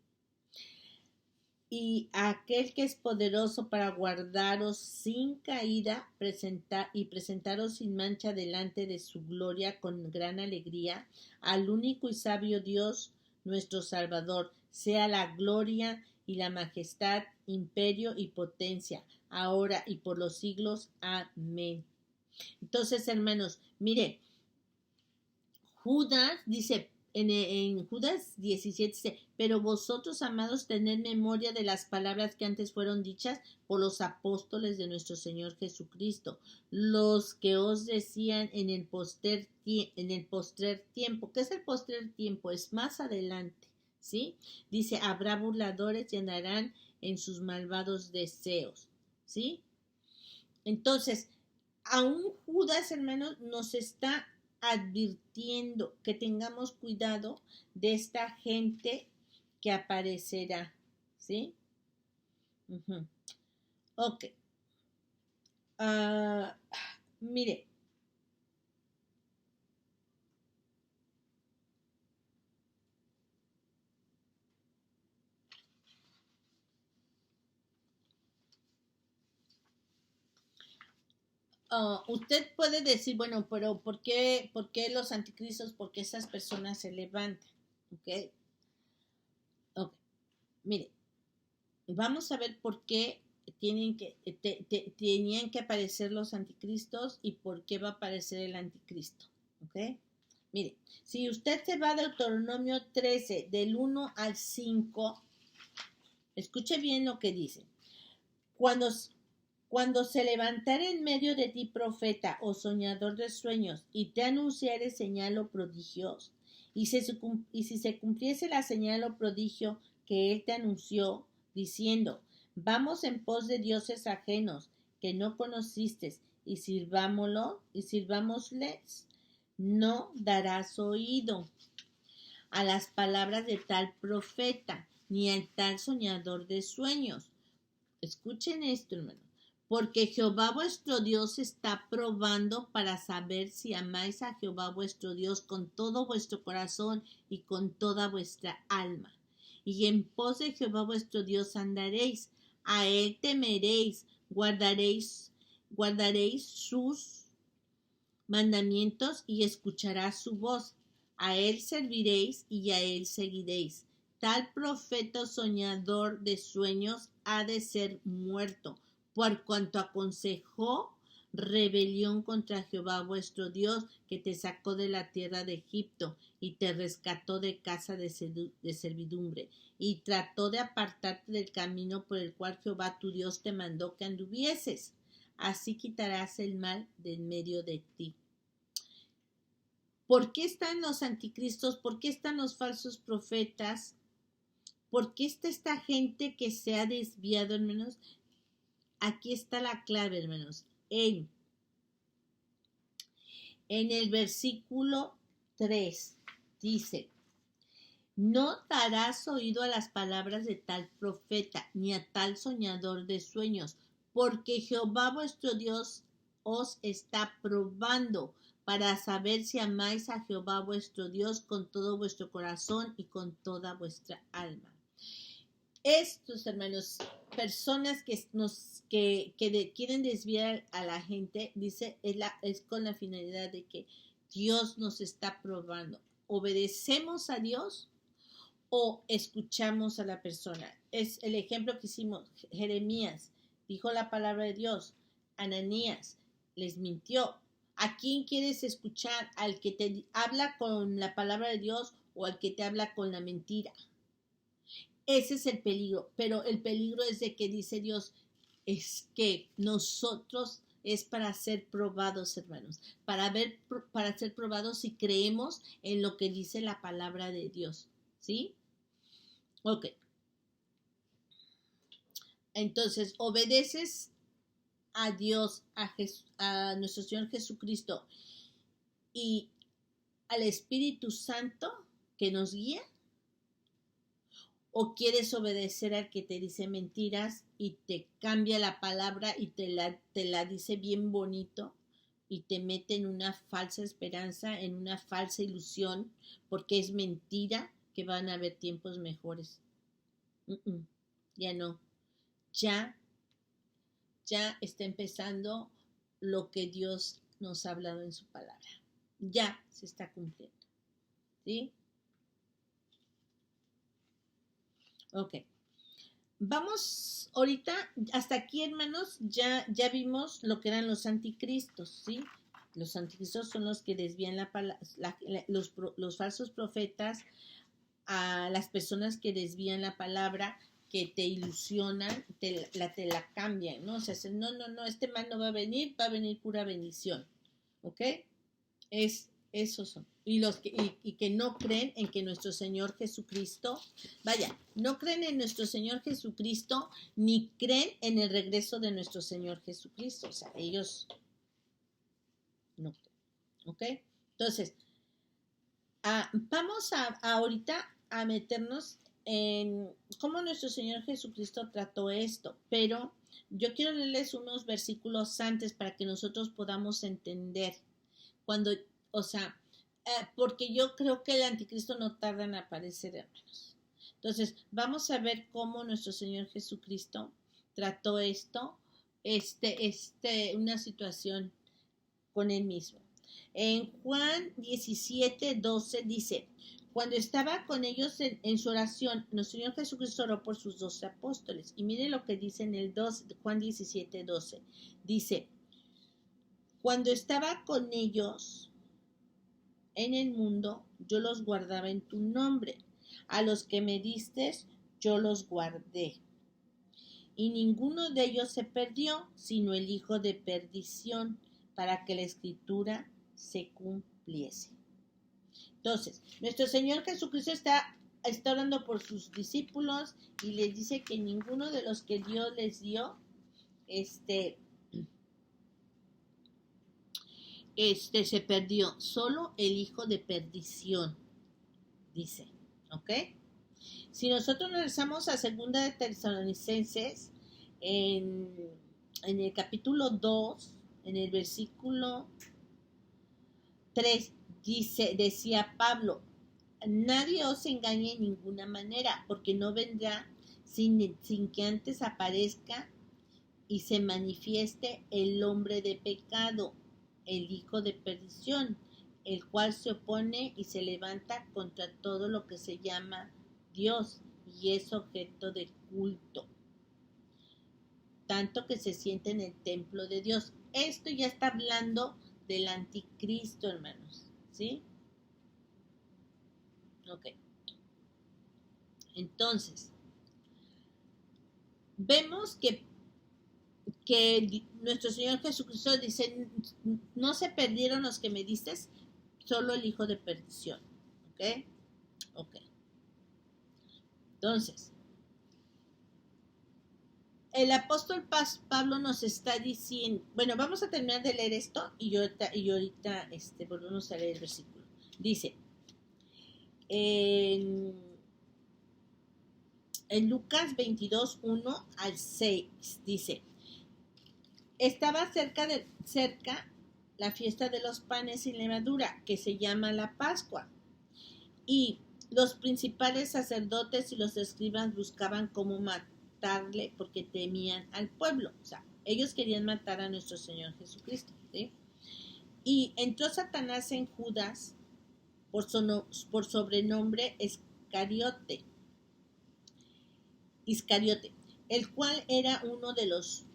Y aquel que es poderoso para guardaros sin caída presentaros sin mancha delante de su gloria con gran alegría, al único y sabio Dios, nuestro Salvador, sea la gloria y la majestad, imperio y potencia, ahora y por los siglos. Amén. Entonces, hermanos, mire, Judas dice, en Judas 17 dice, pero vosotros, amados, tened memoria de las palabras que antes fueron dichas por los apóstoles de nuestro Señor Jesucristo, los que os decían en el postrer tiempo. ¿Qué es el postrer tiempo? Es más adelante, ¿sí? Dice, habrá burladores y andarán en sus malvados deseos, ¿sí? Entonces, aún Judas, hermanos, nos está advirtiendo que tengamos cuidado de esta gente que aparecerá, ¿sí? Ok. Mire. Usted puede decir, bueno, pero ¿por qué los anticristos? ¿Por qué esas personas se levantan? ¿Ok? Mire, vamos a ver por qué tenían que aparecer los anticristos y por qué va a aparecer el anticristo. ¿Ok? Mire, si usted se va a Deuteronomio 13, del 1 al 5, escuche bien lo que dice. Cuando se levantare en medio de ti profeta o soñador de sueños y te anunciare señal o prodigios, y si se cumpliese la señal o prodigio que él te anunció, diciendo, vamos en pos de dioses ajenos que no conociste y sirvámosles, no darás oído a las palabras de tal profeta, ni a tal soñador de sueños. Escuchen esto, hermano. Porque Jehová vuestro Dios está probando para saber si amáis a Jehová vuestro Dios con todo vuestro corazón y con toda vuestra alma. Y en pos de Jehová vuestro Dios andaréis, A él temeréis, guardaréis sus mandamientos y escucharás su voz. A él serviréis y a él seguiréis. Tal profeta o soñador de sueños ha de ser muerto, por cuanto aconsejó rebelión contra Jehová vuestro Dios, que te sacó de la tierra de Egipto y te rescató de casa de servidumbre, y trató de apartarte del camino por el cual Jehová tu Dios te mandó que anduvieses. Así quitarás el mal de en medio de ti. ¿Por qué están los anticristos? ¿Por qué están los falsos profetas? ¿Por qué está esta gente que se ha desviado, hermanos? Aquí está la clave, hermanos. En el versículo 3 dice: no darás oído a las palabras de tal profeta, ni a tal soñador de sueños, porque Jehová vuestro Dios os está probando para saber si amáis a Jehová vuestro Dios con todo vuestro corazón y con toda vuestra alma. Estos, hermanos, personas que quieren desviar a la gente, dice, es con la finalidad de que Dios nos está probando. ¿Obedecemos a Dios o escuchamos a la persona? Es el ejemplo que hicimos. Jeremías dijo la palabra de Dios. Ananías les mintió. ¿A quién quieres escuchar? ¿Al que te habla con la palabra de Dios o al que te habla con la mentira? Ese es el peligro, pero el peligro es de que dice Dios, es que nosotros es para ser probados, hermanos, para ser probados si creemos en lo que dice la palabra de Dios, ¿sí? Ok. Entonces, obedeces a Dios, a nuestro Señor Jesucristo y al Espíritu Santo que nos guía. ¿O quieres obedecer al que te dice mentiras y te cambia la palabra y te la dice bien bonito y te mete en una falsa esperanza, en una falsa ilusión, porque es mentira que van a haber tiempos mejores? Ya no. Ya está empezando lo que Dios nos ha hablado en su palabra. Ya se está cumpliendo. ¿Sí? Ok. Vamos ahorita, hasta aquí, hermanos, ya vimos lo que eran los anticristos, ¿sí? Los anticristos son los que desvían los falsos profetas, a las personas que desvían la palabra, que te ilusionan, te la cambian, ¿no? O sea, no, este mal no va a venir pura bendición, ¿ok? Esos son. Y que no creen en que nuestro Señor Jesucristo, no creen en nuestro Señor Jesucristo, ni creen en el regreso de nuestro Señor Jesucristo. O sea, ellos no creen. ¿Ok? Entonces, vamos ahorita a meternos en cómo nuestro Señor Jesucristo trató esto, pero yo quiero leerles unos versículos antes para que nosotros podamos entender porque yo creo que el anticristo no tarda en aparecer, hermanos. Entonces, vamos a ver cómo nuestro Señor Jesucristo trató esto, una situación con él mismo. En Juan 17:12 dice: cuando estaba con ellos en su oración, nuestro Señor Jesucristo oró por sus 12 apóstoles. Y miren lo que dice en el Juan 17:12. Dice: cuando estaba con ellos en el mundo, yo los guardaba en tu nombre. A los que me diste, yo los guardé. Y ninguno de ellos se perdió, sino el hijo de perdición, para que la escritura se cumpliese. Entonces, nuestro Señor Jesucristo está orando por sus discípulos y les dice que ninguno de los que Dios les dio, se perdió, solo el hijo de perdición, dice, ¿ok? Si nosotros regresamos a Segunda de Tesalonicenses, en el capítulo 2, en el versículo 3, decía Pablo: nadie os engañe en ninguna manera, porque no vendrá sin que antes aparezca y se manifieste el hombre de pecado, el hijo de perdición, el cual se opone y se levanta contra todo lo que se llama Dios y es objeto de culto, tanto que se siente en el templo de Dios. Esto ya está hablando del anticristo, hermanos, ¿sí? Ok. Entonces, vemos que nuestro Señor Jesucristo dice, no se perdieron los que me diste, solo el hijo de perdición. ¿Ok? Ok. Entonces, el apóstol Pablo nos está diciendo, bueno, vamos a terminar de leer esto y ahorita volvemos a leer el versículo. Dice, en Lucas 22, 1 al 6, dice, estaba cerca la fiesta de los panes sin levadura, que se llama la Pascua, y los principales sacerdotes y los escribas buscaban cómo matarle porque temían al pueblo. O sea, ellos querían matar a nuestro Señor Jesucristo, ¿sí? Y entró Satanás en Judas por sobrenombre Iscariote, el cual era uno de los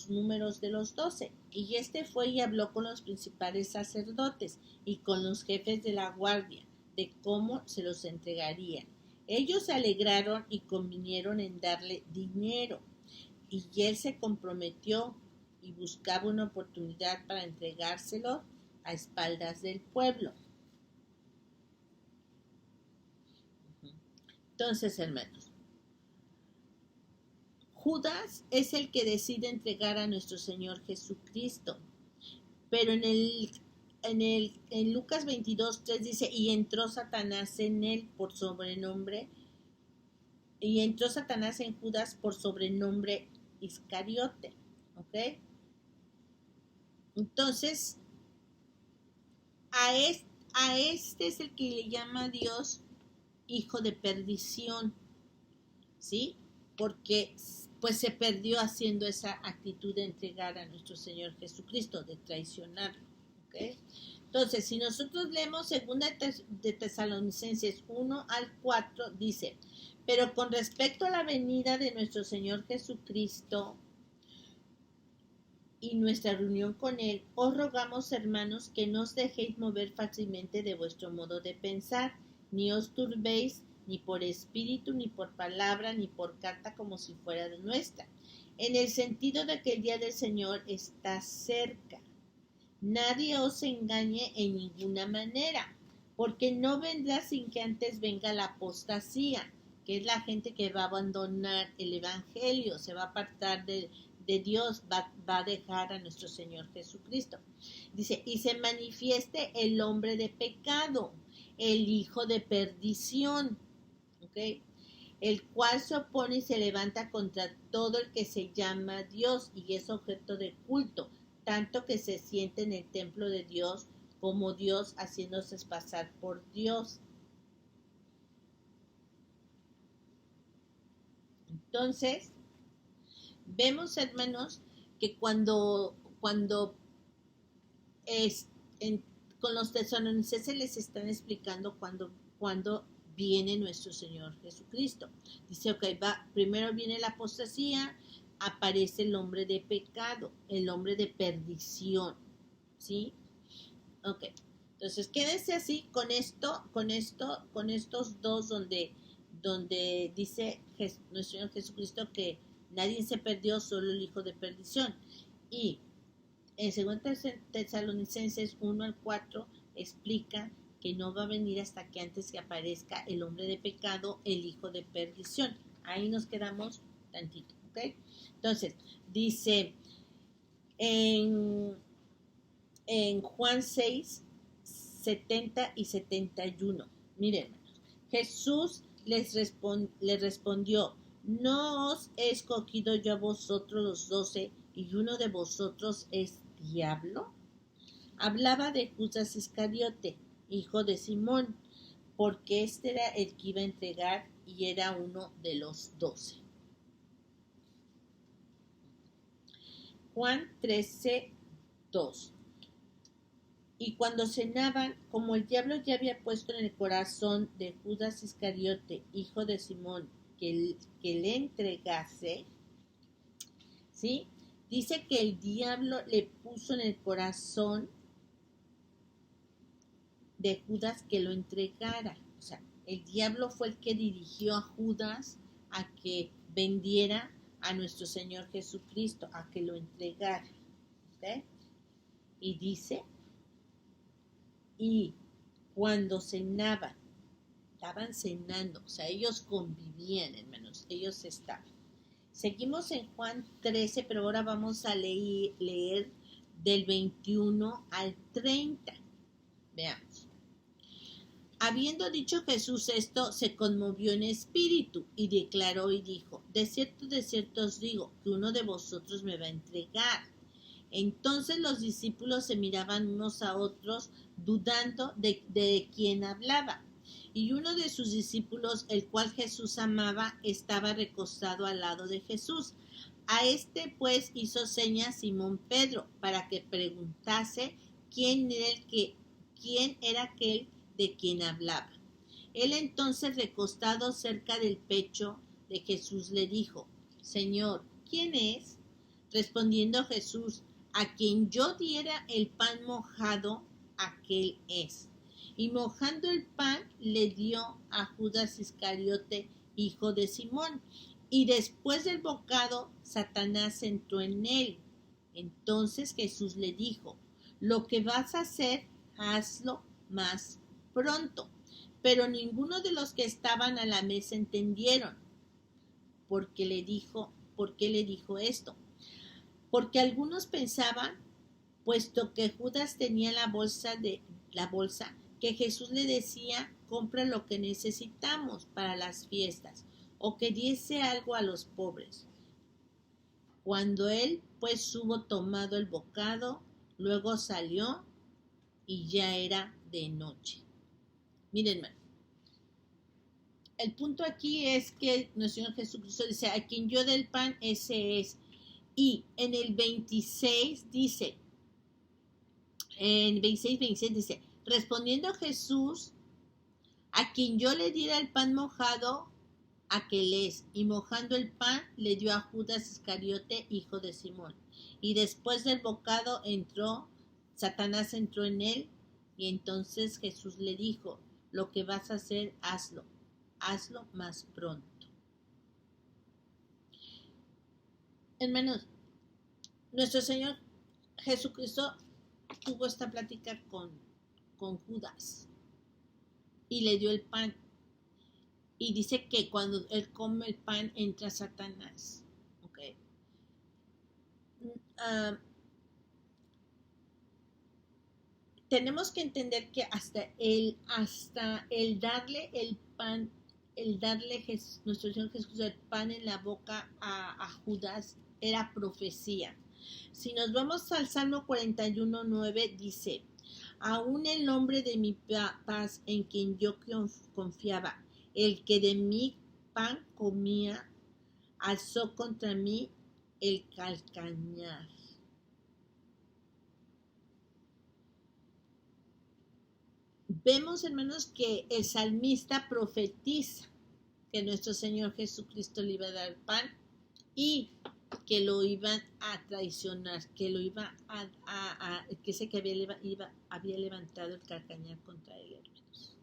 números de los 12. Y fue y habló con los principales sacerdotes y con los jefes de la guardia de cómo se los entregarían. Ellos se alegraron y convinieron en darle dinero. Y él se comprometió y buscaba una oportunidad para entregárselo a espaldas del pueblo. Entonces, hermanos, Judas es el que decide entregar a nuestro Señor Jesucristo. Pero en Lucas 22, 3 dice, y entró Satanás en él por sobrenombre, y entró Satanás en Judas por sobrenombre Iscariote. ¿Ok? Entonces, a este es el que le llama a Dios hijo de perdición, ¿sí? Porque pues se perdió haciendo esa actitud de entregar a nuestro Señor Jesucristo, de traicionarlo, ¿ok? Entonces, si nosotros leemos 2 de Tesalonicenses 1 al 4, dice, pero con respecto a la venida de nuestro Señor Jesucristo y nuestra reunión con Él, os rogamos, hermanos, que no os dejéis mover fácilmente de vuestro modo de pensar, ni os turbéis, ni por espíritu, ni por palabra, ni por carta como si fuera de nuestra, en el sentido de que el día del Señor está cerca. Nadie os engañe en ninguna manera, porque no vendrá sin que antes venga la apostasía, que es la gente que va a abandonar el Evangelio, se va a apartar de Dios, va a dejar a nuestro Señor Jesucristo. Dice, y se manifieste el hombre de pecado, el hijo de perdición, ¿ok? El cual se opone y se levanta contra todo el que se llama Dios y es objeto de culto, tanto que se siente en el templo de Dios como Dios, haciéndose pasar por Dios. Entonces, vemos, hermanos, que cuando con los tesalonicenses les están explicando cuando viene nuestro Señor Jesucristo. Dice, ok, primero viene la apostasía, aparece el hombre de pecado, el hombre de perdición, ¿sí? Ok, entonces quédense así con estos dos donde dice nuestro Señor Jesucristo que nadie se perdió, solo el hijo de perdición. Y en 2 Tesalonicenses 1 al 4 explica que no va a venir hasta que antes que aparezca el hombre de pecado, el hijo de perdición. Ahí nos quedamos tantito, ¿ok? Entonces, dice en Juan 6, 70 y 71. Miren, Jesús les respondió, ¿no os he escogido yo a vosotros los 12 y uno de vosotros es diablo? Hablaba de Judas Iscariote, hijo de Simón, porque este era el que iba a entregar y era uno de los 12. Juan 13:2. Y cuando cenaban, como el diablo ya había puesto en el corazón de Judas Iscariote, hijo de Simón, que le entregase, ¿sí? Dice que el diablo le puso en el corazón de Judas que lo entregara. O sea, el diablo fue el que dirigió a Judas a que vendiera a nuestro Señor Jesucristo, a que lo entregara. ¿Okay? Y dice, y cuando cenaban, estaban cenando, o sea, ellos convivían, hermanos, ellos estaban. Seguimos en Juan 13, pero ahora vamos a leer del 21 al 30. Veamos. Habiendo dicho Jesús esto, se conmovió en espíritu y declaró y dijo, de cierto os digo, que uno de vosotros me va a entregar. Entonces los discípulos se miraban unos a otros, dudando de quién hablaba. Y uno de sus discípulos, el cual Jesús amaba, estaba recostado al lado de Jesús. A este pues hizo señas Simón Pedro para que preguntase quién era aquel de quien hablaba. Él entonces, recostado cerca del pecho de Jesús, le dijo, Señor, ¿quién es? Respondiendo Jesús, a quien yo diera el pan mojado, aquel es. Y mojando el pan, le dio a Judas Iscariote, hijo de Simón. Y después del bocado, Satanás entró en él. Entonces Jesús le dijo, lo que vas a hacer, hazlo más pronto. Pero ninguno de los que estaban a la mesa entendieron por qué le dijo esto. Porque algunos pensaban, puesto que Judas tenía la bolsa, que Jesús le decía, compra lo que necesitamos para las fiestas, o que diese algo a los pobres. Cuando él pues hubo tomado el bocado, luego salió y ya era de noche. Miren, el punto aquí es que nuestro Señor Jesucristo dice, a quien yo dé el pan, ese es. Y en el 26 dice, en 26 dice, respondiendo Jesús, a quien yo le diera el pan mojado, aquel es. Y mojando el pan, le dio a Judas Iscariote, hijo de Simón. Y después del bocado Satanás entró en él, y entonces Jesús le dijo, lo que vas a hacer, hazlo más pronto. Hermanos, nuestro Señor Jesucristo tuvo esta plática con Judas y le dio el pan. Y dice que cuando él come el pan entra Satanás. ¿Okay? Tenemos que entender que hasta el darle el pan, nuestro Señor Jesús el pan en la boca a Judas era profecía. Si nos vamos al Salmo 41:9 dice, aún el nombre de mi paz en quien yo confiaba, el que de mi pan comía, alzó contra mí el calcañar. Vemos, hermanos, que el salmista profetiza que nuestro Señor Jesucristo le iba a dar pan y que lo iban a traicionar, que lo iba que sé que había levantado el calcañar contra él, hermanos.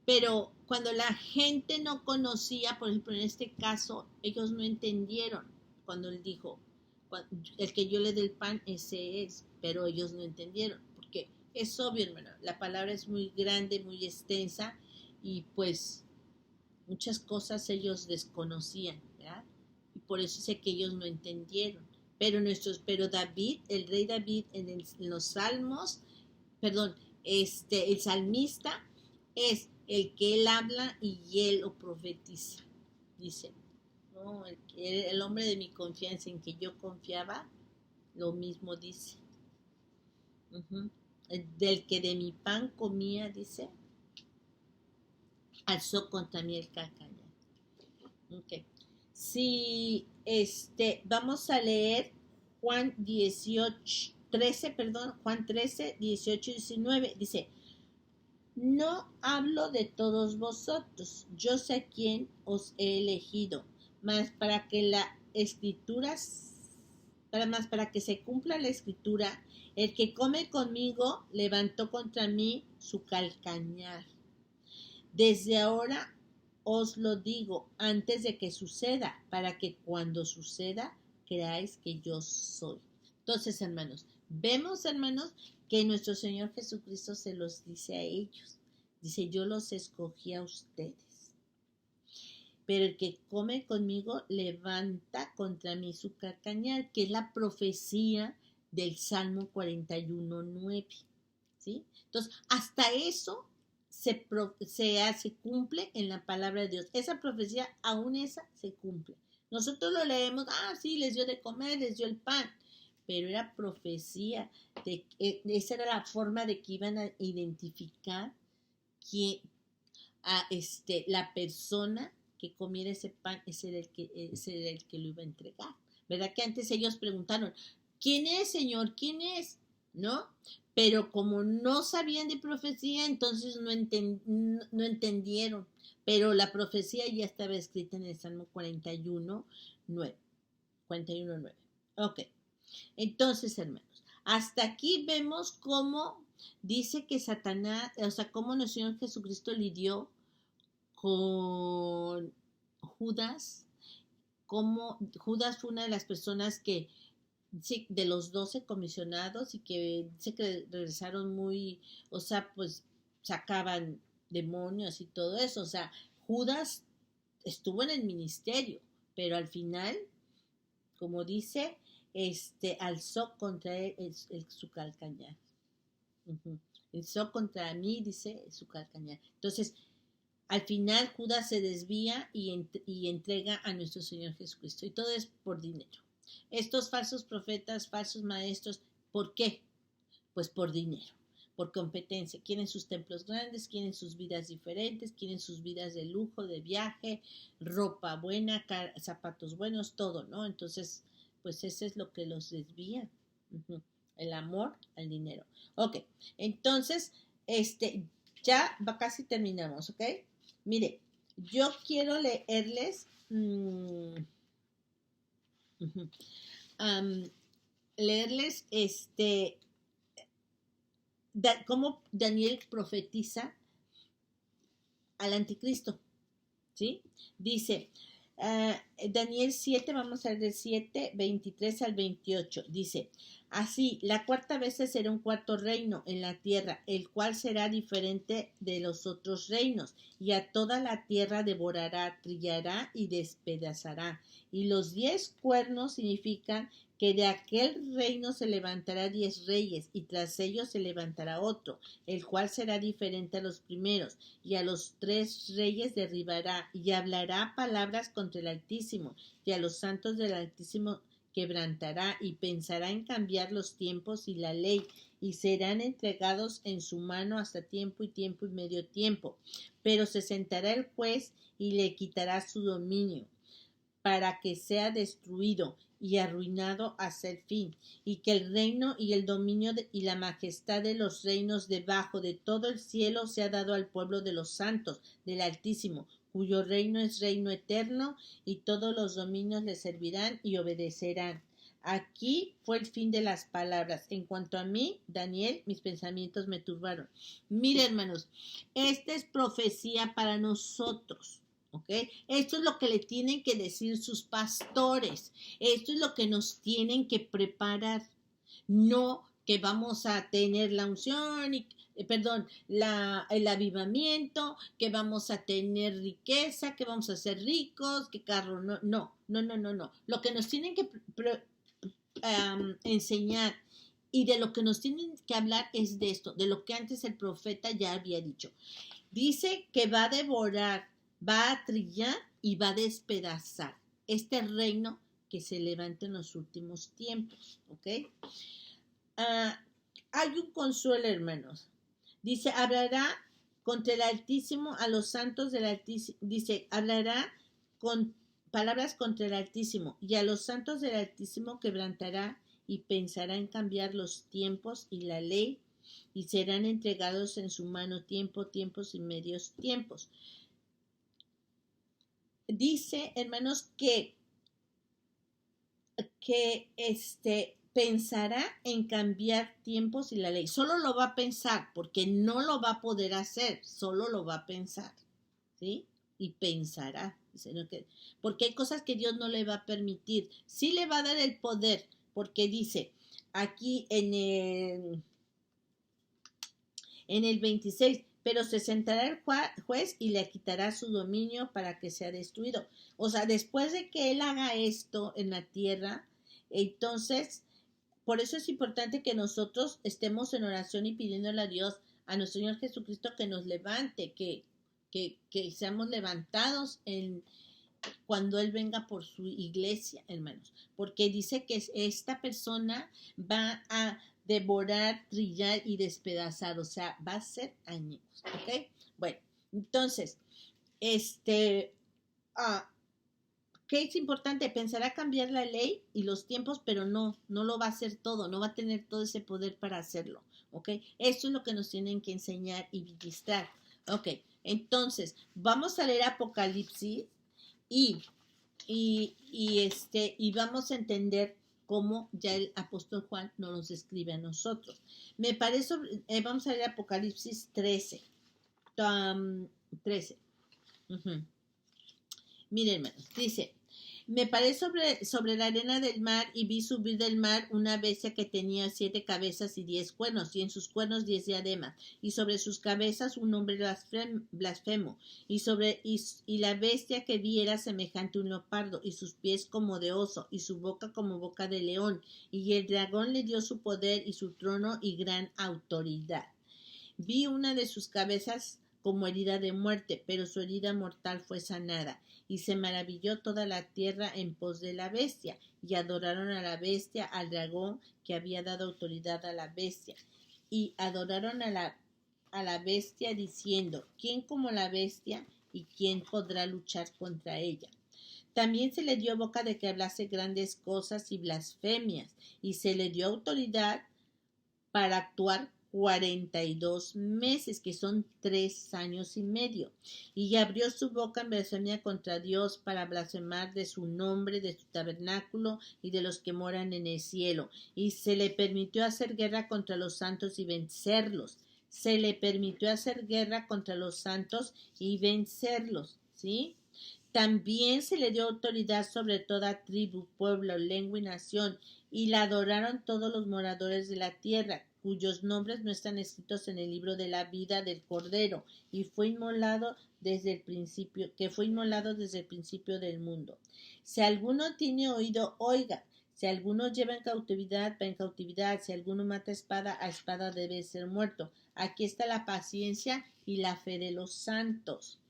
Pero cuando la gente no conocía, por ejemplo, en este caso, ellos no entendieron cuando él dijo, el que yo le dé el pan, ese es, pero ellos no entendieron, porque es obvio, hermano, la palabra es muy grande, muy extensa, y pues muchas cosas ellos desconocían, ¿verdad? Y por eso sé que ellos no entendieron. Pero David, el rey David, en los salmos, el salmista es el que él habla y él lo profetiza. Dice, no, el hombre de mi confianza en que yo confiaba, lo mismo dice. Del que de mi pan comía, dice, alzó contra mí el calcañar. Okay. Si vamos a leer Juan 18, 13, perdón, Juan 13, 18 y 19, dice, no hablo de todos vosotros, yo sé a quién os he elegido, mas para que la escritura, para que se cumpla la escritura, el que come conmigo levantó contra mí su calcañar. Desde ahora os lo digo antes de que suceda, para que cuando suceda creáis que yo soy. Entonces, hermanos, vemos, hermanos, que nuestro Señor Jesucristo se los dice a ellos. Dice, yo los escogí a ustedes. Pero el que come conmigo levanta contra mí su calcañar, que es la profecía del Salmo 41:9. ¿Sí? Entonces, hasta eso se cumple en la palabra de Dios. Esa profecía, aún esa, se cumple. Nosotros lo leemos, sí, les dio de comer, les dio el pan, pero era profecía, esa era la forma de que iban a identificar la persona que comiera ese pan, ese era el que lo iba a entregar. ¿Verdad que antes ellos preguntaron, ¿quién es, Señor? ¿Quién es? ¿No? Pero como no sabían de profecía, entonces no entendieron. Pero la profecía ya estaba escrita en el Salmo 41:9. 41:9. Ok. Entonces, hermanos, hasta aquí vemos cómo dice que Satanás, o sea, cómo nuestro Señor Jesucristo lidió con Judas, cómo Judas fue una de las personas que, sí, de los 12 comisionados, y que dice que regresaron muy, o sea, pues sacaban demonios y todo eso. O sea, Judas estuvo en el ministerio, pero al final, como dice, alzó contra él su calcañar. Alzó contra mí, dice, su calcañar. Entonces, al final Judas se desvía y entrega a nuestro Señor Jesucristo. Y todo es por dinero. Estos falsos profetas, falsos maestros, ¿por qué? Pues por dinero, por competencia. Quieren sus templos grandes, quieren sus vidas diferentes, quieren sus vidas de lujo, de viaje, ropa buena, zapatos buenos, todo, ¿no? Entonces, pues eso es lo que los desvía. El amor al dinero. Ok, entonces, ya casi terminamos, ¿ok? Mire, yo quiero leerles leerles cómo Daniel profetiza al anticristo, ¿sí? Dice, Daniel 7, vamos a ver del 7, 23 al 28, dice, así, la cuarta vez será un cuarto reino en la tierra, el cual será diferente de los otros reinos, y a toda la tierra devorará, trillará y despedazará. Y los 10 cuernos significan que de aquel reino se levantará 10 reyes, y tras ellos se levantará otro, el cual será diferente a los primeros, y a los 3 reyes derribará, y hablará palabras contra el Altísimo, y a los santos del Altísimo quebrantará, y pensará en cambiar los tiempos y la ley, y serán entregados en su mano hasta tiempo y medio tiempo. Pero se sentará el juez y le quitará su dominio, para que sea destruido y arruinado hasta el fin, y que el reino y el dominio y la majestad de los reinos debajo de todo el cielo sea dado al pueblo de los santos del Altísimo, cuyo reino es reino eterno, y todos los dominios le servirán y obedecerán. Aquí fue el fin de las palabras. En cuanto a mí, Daniel, mis pensamientos me turbaron. Mire, hermanos, esta es profecía para nosotros. ¿Okay? Esto es lo que le tienen que decir sus pastores. Esto es lo que nos tienen que preparar. No que vamos a tener la unción y el avivamiento, que vamos a tener riqueza, que vamos a ser ricos, que carro, no. Lo que nos tienen que enseñar y de lo que nos tienen que hablar es de esto, de lo que antes el profeta ya había dicho. Dice que va a devorar, va a trillar y va a despedazar este reino que se levanta en los últimos tiempos, ¿ok? Hay un consuelo, hermanos. Dice, hablará contra el Altísimo, a los santos del Altísimo, dice, hablará con palabras contra el Altísimo, y a los santos del Altísimo quebrantará y pensará en cambiar los tiempos y la ley, y serán entregados en su mano tiempos y medios tiempos. Dice, hermanos, que pensará en cambiar tiempos y la ley. Solo lo va a pensar, porque no lo va a poder hacer, solo lo va a pensar, ¿sí? Y pensará, porque hay cosas que Dios no le va a permitir. Sí le va a dar el poder, porque dice aquí en el 26, pero se sentará el juez y le quitará su dominio para que sea destruido. O sea, después de que él haga esto en la tierra, entonces, por eso es importante que nosotros estemos en oración y pidiéndole a Dios, a nuestro Señor Jesucristo, que nos levante, que seamos levantados cuando Él venga por su iglesia, hermanos. Porque dice que esta persona va a devorar, trillar y despedazar, o sea, va a ser años, ¿ok? Bueno, entonces, ¿qué es importante? Pensará cambiar la ley y los tiempos, pero no lo va a hacer todo, no va a tener todo ese poder para hacerlo, ¿ok? Esto es lo que nos tienen que enseñar y ministrar, ¿ok? Entonces, vamos a leer Apocalipsis y vamos a entender cómo ya el apóstol Juan nos los escribe a nosotros. Me parece, vamos a leer Apocalipsis 13. 13. Miren, hermanos, dice, me paré sobre la arena del mar y vi subir del mar una bestia que tenía 7 cabezas y 10 cuernos, y en sus cuernos 10 diademas, y sobre sus cabezas un nombre blasfemo, y la bestia que vi era semejante a un leopardo, y sus pies como de oso, y su boca como boca de león, y el dragón le dio su poder y su trono y gran autoridad. Vi una de sus cabezas como herida de muerte, pero su herida mortal fue sanada, y se maravilló toda la tierra en pos de la bestia, y adoraron a la bestia, al dragón que había dado autoridad a la bestia, y adoraron a la bestia diciendo, ¿quién como la bestia y quién podrá luchar contra ella? También se le dio boca de que hablase grandes cosas y blasfemias, y se le dio autoridad para actuar 42 meses, que son 3 años y medio, y abrió su boca en blasfemia contra Dios para blasfemar de su nombre, de su tabernáculo y de los que moran en el cielo, y se le permitió hacer guerra contra los santos y vencerlos. Se le permitió hacer guerra contra los santos y vencerlos, ¿sí? También se le dio autoridad sobre toda tribu, pueblo, lengua y nación, y la adoraron todos los moradores de la tierra, cuyos nombres no están escritos en el libro de la vida del Cordero, y fue inmolado desde el principio del mundo. Si alguno tiene oído, oiga. Si alguno lleva en cautividad, va en cautividad. Si alguno mata a espada debe ser muerto. Aquí está la paciencia y la fe de los santos.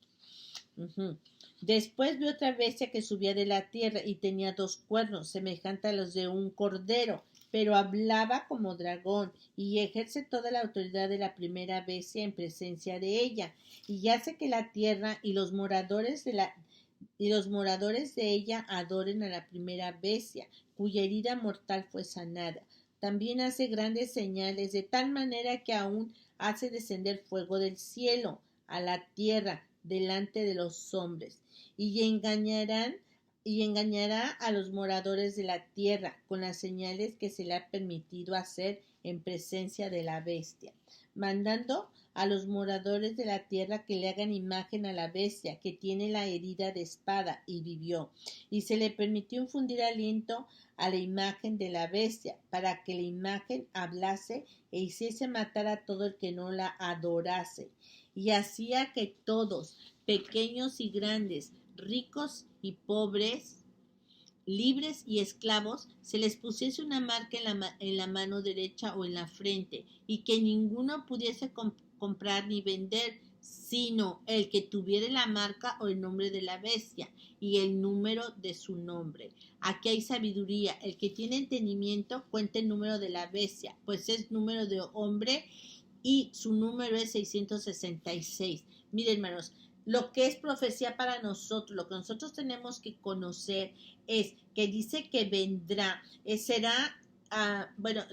Después vi otra bestia que subía de la tierra y tenía 2 cuernos, semejantes a los de un cordero, pero hablaba como dragón, y ejerce toda la autoridad de la primera bestia en presencia de ella, y hace que la tierra y los moradores de ella adoren a la primera bestia, cuya herida mortal fue sanada. También hace grandes señales, de tal manera que aún hace descender fuego del cielo a la tierra delante de los hombres, y engañará a los moradores de la tierra con las señales que se le ha permitido hacer en presencia de la bestia, mandando a los moradores de la tierra que le hagan imagen a la bestia que tiene la herida de espada y vivió, y se le permitió infundir aliento a la imagen de la bestia, para que la imagen hablase e hiciese matar a todo el que no la adorase, y hacía que todos, pequeños y grandes, ricos y pobres, libres y esclavos, se les pusiese una marca en la mano derecha o en la frente, y que ninguno pudiese comprar ni vender, sino el que tuviera la marca o el nombre de la bestia y el número de su nombre. Aquí hay sabiduría. El que tiene entendimiento cuenta el número de la bestia, pues es número de hombre, y su número es 666. Miren, hermanos, lo que es profecía para nosotros, lo que nosotros tenemos que conocer es que dice que vendrá, será, bueno,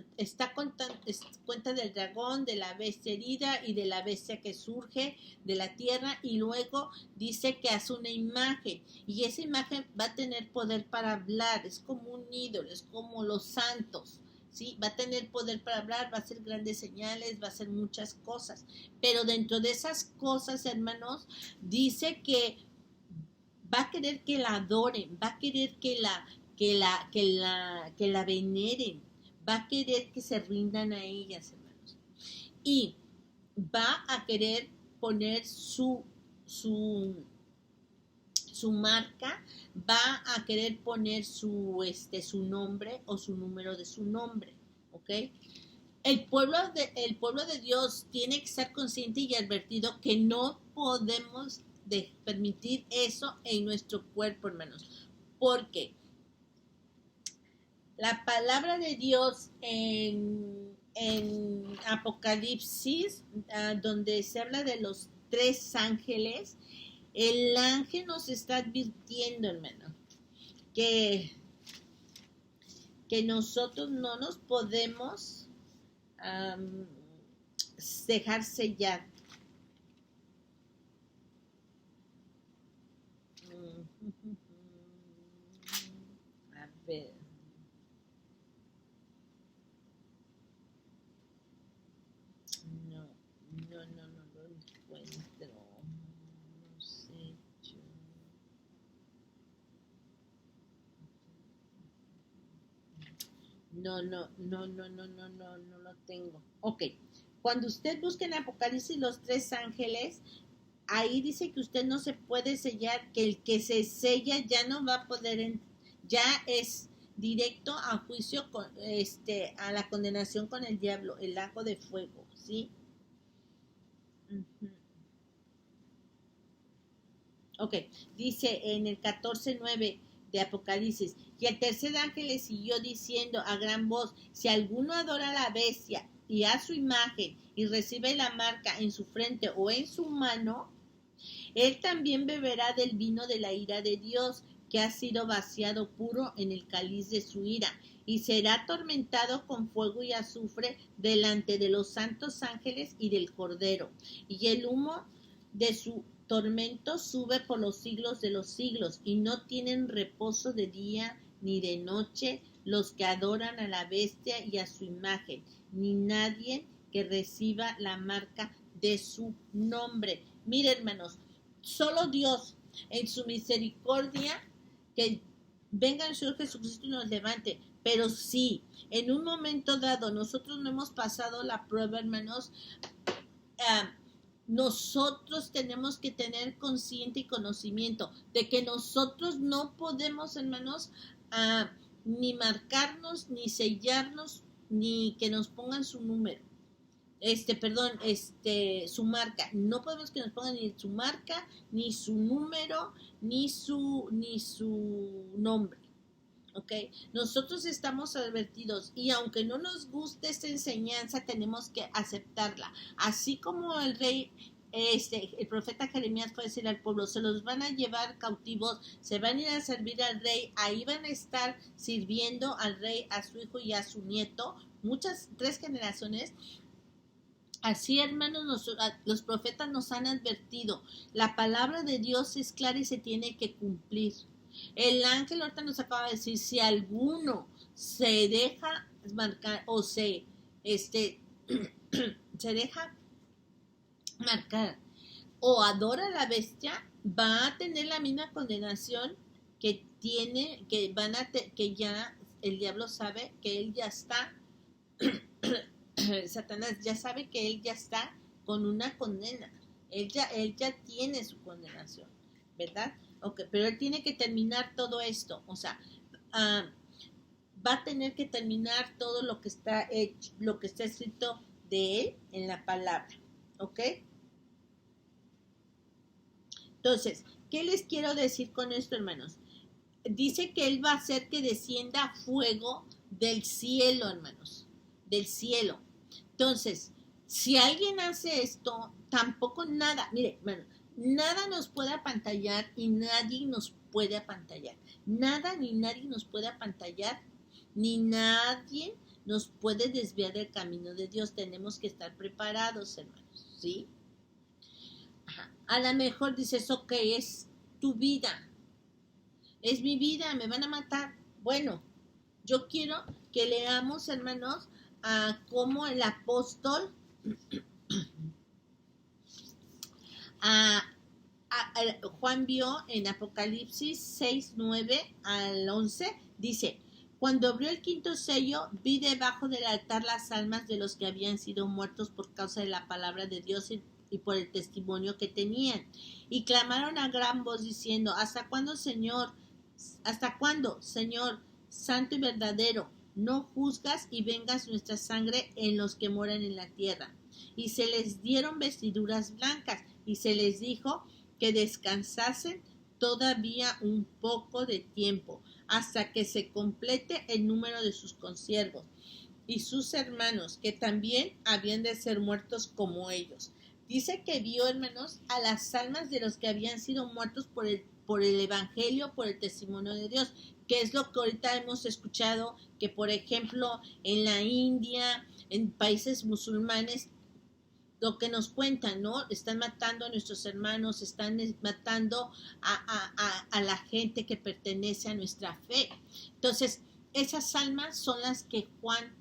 cuenta del dragón, de la bestia herida y de la bestia que surge de la tierra, y luego dice que hace una imagen, y esa imagen va a tener poder para hablar, es como un ídolo, es como los santos. ¿Sí? Va a tener poder para hablar, va a hacer grandes señales, va a hacer muchas cosas. Pero dentro de esas cosas, hermanos, dice que va a querer que la adoren, va a querer que la veneren, va a querer que se rindan a ellas, hermanos. Y va a querer poner su marca, va a querer poner su nombre o su número de su nombre, ¿ok? El pueblo de Dios tiene que estar consciente y advertido que no podemos permitir eso en nuestro cuerpo, hermanos, porque la palabra de Dios en Apocalipsis, donde se habla de los 3 ángeles, el ángel nos está advirtiendo, hermano, que nosotros no nos podemos dejar sellar. A ver. No lo encuentro. No sé yo. No lo tengo. Ok. Cuando usted busca en Apocalipsis los 3 ángeles, ahí dice que usted no se puede sellar, que el que se sella ya no va a poder, ya es directo a juicio, a la condenación con el diablo, el lago de fuego, ¿sí? Uh-huh. Ok, dice en el 14:9 de Apocalipsis, y el tercer ángel le siguió diciendo a gran voz, si alguno adora a la bestia y a su imagen y recibe la marca en su frente o en su mano, él también beberá del vino de la ira de Dios, que ha sido vaciado puro en el cáliz de su ira, y será atormentado con fuego y azufre delante de los santos ángeles y del Cordero, y el humo de su tormento sube por los siglos de los siglos, y no tienen reposo de día ni de noche los que adoran a la bestia y a su imagen, ni nadie que reciba la marca de su nombre. Mire, hermanos, solo Dios en su misericordia, que venga el Señor Jesucristo y nos levante. Pero sí, en un momento dado nosotros no hemos pasado la prueba, hermanos, nosotros tenemos que tener consciente y conocimiento de que nosotros no podemos, hermanos, ni marcarnos, ni sellarnos, ni que nos pongan su número. Su marca. No podemos que nos pongan ni su marca, ni su número, ni su nombre. ¿Ok? Nosotros estamos advertidos, y aunque no nos guste esta enseñanza, tenemos que aceptarla. Así como el rey, el profeta Jeremías fue a decir al pueblo, se los van a llevar cautivos, se van a ir a servir al rey, ahí van a estar sirviendo al rey, a su hijo y a su nieto, 3 generaciones. Así, hermanos, los profetas nos han advertido. La palabra de Dios es clara y se tiene que cumplir. El ángel ahorita nos acaba de decir, si alguno se deja marcar o se deja marcar o adora a la bestia, va a tener la misma condenación que tiene, que ya el diablo sabe que él ya está Satanás ya sabe que él ya está con una condena. Él ya tiene su condenación, ¿verdad? Okay, pero él tiene que terminar todo esto. O sea, va a tener que terminar todo lo que está hecho, lo que está escrito de él en la palabra. ¿Ok? Entonces, ¿qué les quiero decir con esto, hermanos? Dice que él va a hacer que descienda fuego del cielo, hermanos. Del cielo. Entonces, Si alguien hace esto, tampoco nada, mire, bueno, nada nos puede apantallar y nadie nos puede apantallar. Nada ni nadie nos puede apantallar, ni nadie nos puede desviar del camino de Dios. Tenemos que estar preparados, hermanos, ¿sí? Ajá. A lo mejor dices, ok, es tu vida, es mi vida, me van a matar. Bueno, yo quiero que leamos, hermanos, a cómo el apóstol a, Juan vio en Apocalipsis 6, 9 al 11, dice, cuando abrió el quinto sello, vi debajo del altar las almas de los que habían sido muertos por causa de la palabra de Dios y por el testimonio que tenían. Y clamaron a gran voz diciendo, ¿hasta cuándo, Señor? ¿Hasta cuándo, Señor, santo y verdadero, no juzgas y vengas nuestra sangre en los que moran en la tierra? Y se les dieron vestiduras blancas y se les dijo que descansasen todavía un poco de tiempo hasta que se complete el número de sus consiervos y sus hermanos, que también habían de ser muertos como ellos. Dice que vio, hermanos, a las almas de los que habían sido muertos por el Evangelio, por el testimonio de Dios, que es lo que ahorita hemos escuchado, que por ejemplo en la India, en países musulmanes, lo que nos cuentan, ¿no? Están matando a nuestros hermanos, están matando a la gente que pertenece a nuestra fe. Entonces, esas almas son las que Juan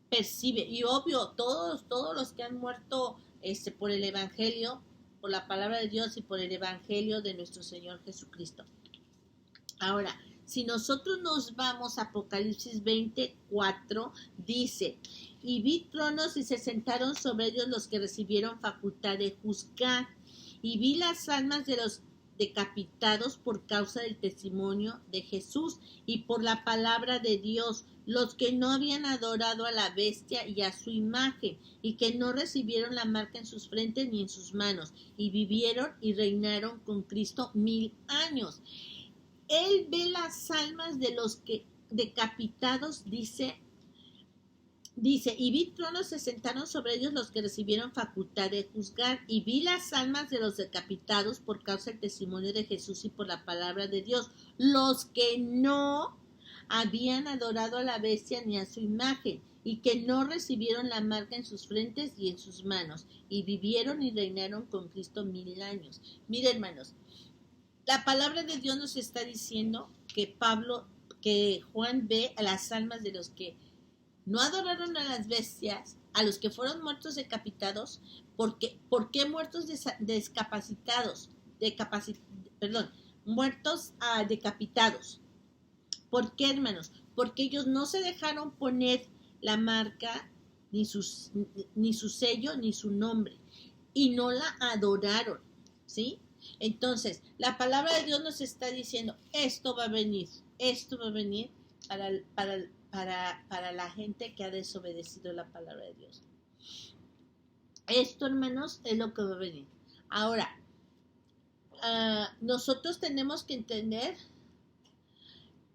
percibe. Y obvio, todos los que han muerto por el Evangelio, por la palabra de Dios y por el Evangelio de nuestro Señor Jesucristo. Ahora, si nosotros nos vamos a Apocalipsis 24, dice, y vi tronos y se sentaron sobre ellos los que recibieron facultad de juzgar, y vi las almas de los decapitados por causa del testimonio de Jesús y por la palabra de Dios, los que no habían adorado a la bestia y a su imagen, y que no recibieron la marca en sus frentes ni en sus manos, y vivieron y reinaron con Cristo 1000 años. Él ve las almas de los que decapitados, dice, y vi tronos, se sentaron sobre ellos los que recibieron facultad de juzgar, y vi las almas de los decapitados por causa del testimonio de Jesús y por la palabra de Dios, los que no habían adorado a la bestia ni a su imagen, y que no recibieron la marca en sus frentes y en sus manos, y vivieron y reinaron con Cristo 1000 años. Miren, hermanos, la palabra de Dios nos está diciendo que Juan ve a las almas de los que no adoraron a las bestias, a los que fueron muertos decapitados. ¿Por qué muertos discapacitados? Muertos decapitados. ¿Por qué, hermanos? Porque ellos no se dejaron poner la marca, ni su sello, ni su nombre, y no la adoraron, ¿sí? Entonces, la palabra de Dios nos está diciendo, esto va a venir para la gente que ha desobedecido la palabra de Dios. Esto, hermanos, es lo que va a venir. Ahora, nosotros tenemos que entender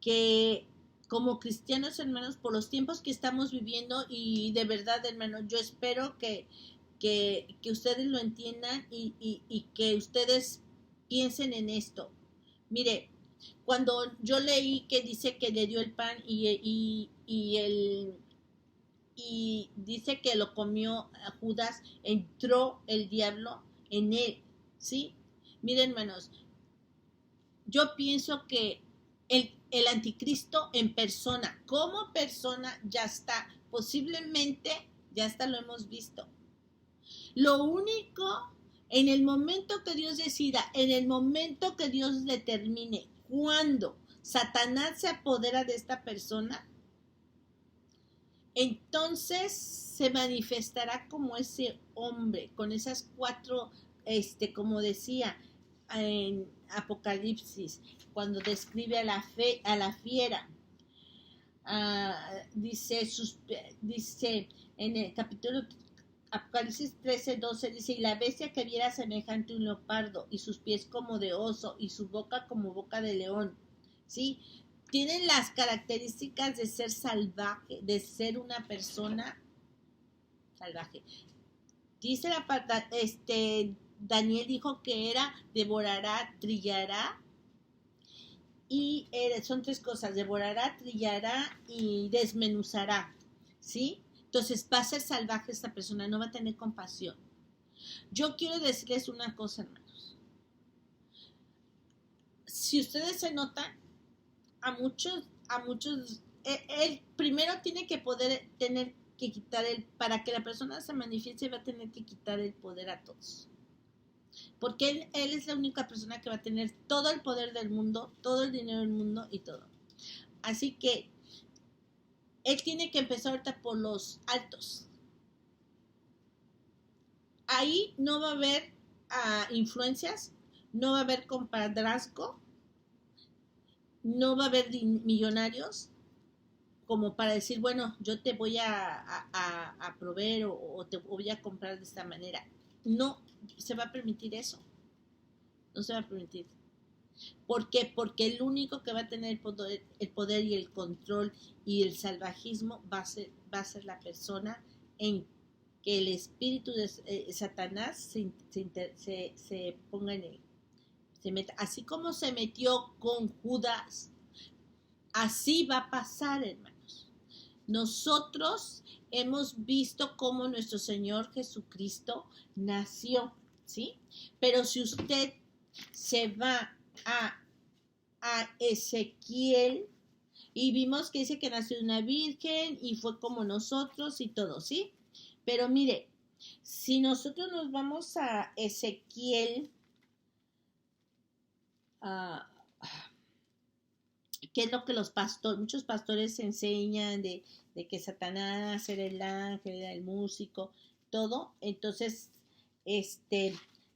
que como cristianos, hermanos, por los tiempos que estamos viviendo, y de verdad, hermanos, yo espero que ustedes lo entiendan y que ustedes piensen en esto. Mire, cuando yo leí que dice que le dio el pan y dice que lo comió a Judas, entró el diablo en él, ¿sí? Miren, hermanos, yo pienso que el anticristo en persona, como persona, ya está, posiblemente ya hasta lo hemos visto. Lo único, en el momento que Dios decida, en el momento que Dios determine, cuando Satanás se apodera de esta persona, entonces se manifestará como ese hombre, con esas 4, como decía en Apocalipsis, cuando describe a la fiera. Dice en el capítulo Apocalipsis 13:12, dice, y la bestia que viera semejante a un leopardo, y sus pies como de oso, y su boca como boca de león, ¿sí? Tienen las características de ser salvaje, de ser una persona salvaje. Dice la parte, Daniel dijo que era devorará, trillará, y son tres cosas: devorará, trillará y desmenuzará, ¿sí? Entonces va a ser salvaje esta persona, no va a tener compasión. Yo quiero decirles una cosa, hermanos. Si ustedes se notan, él primero tiene que poder tener que quitar para que la persona se manifieste, va a tener que quitar el poder a todos. Porque él es la única persona que va a tener todo el poder del mundo, todo el dinero del mundo y todo. Así que él tiene que empezar ahorita por los altos. Ahí no va a haber influencias, no va a haber compadrazgo, no va a haber millonarios como para decir, bueno, yo te voy a proveer o te voy a comprar de esta manera. No se va a permitir eso. No se va a permitir. ¿Por qué? Porque el único que va a tener el poder y el control y el salvajismo va a ser la persona en que el espíritu de Satanás se ponga en él. Se meta. Así como se metió con Judas, así va a pasar, hermanos. Nosotros hemos visto cómo nuestro Señor Jesucristo nació, ¿sí? Pero si usted se va a Ezequiel, y vimos que dice que nació una virgen y fue como nosotros y todo, ¿sí? Pero mire, si nosotros nos vamos a Ezequiel, ¿qué es lo que muchos pastores enseñan de que Satanás era el ángel, era el músico, todo? Entonces,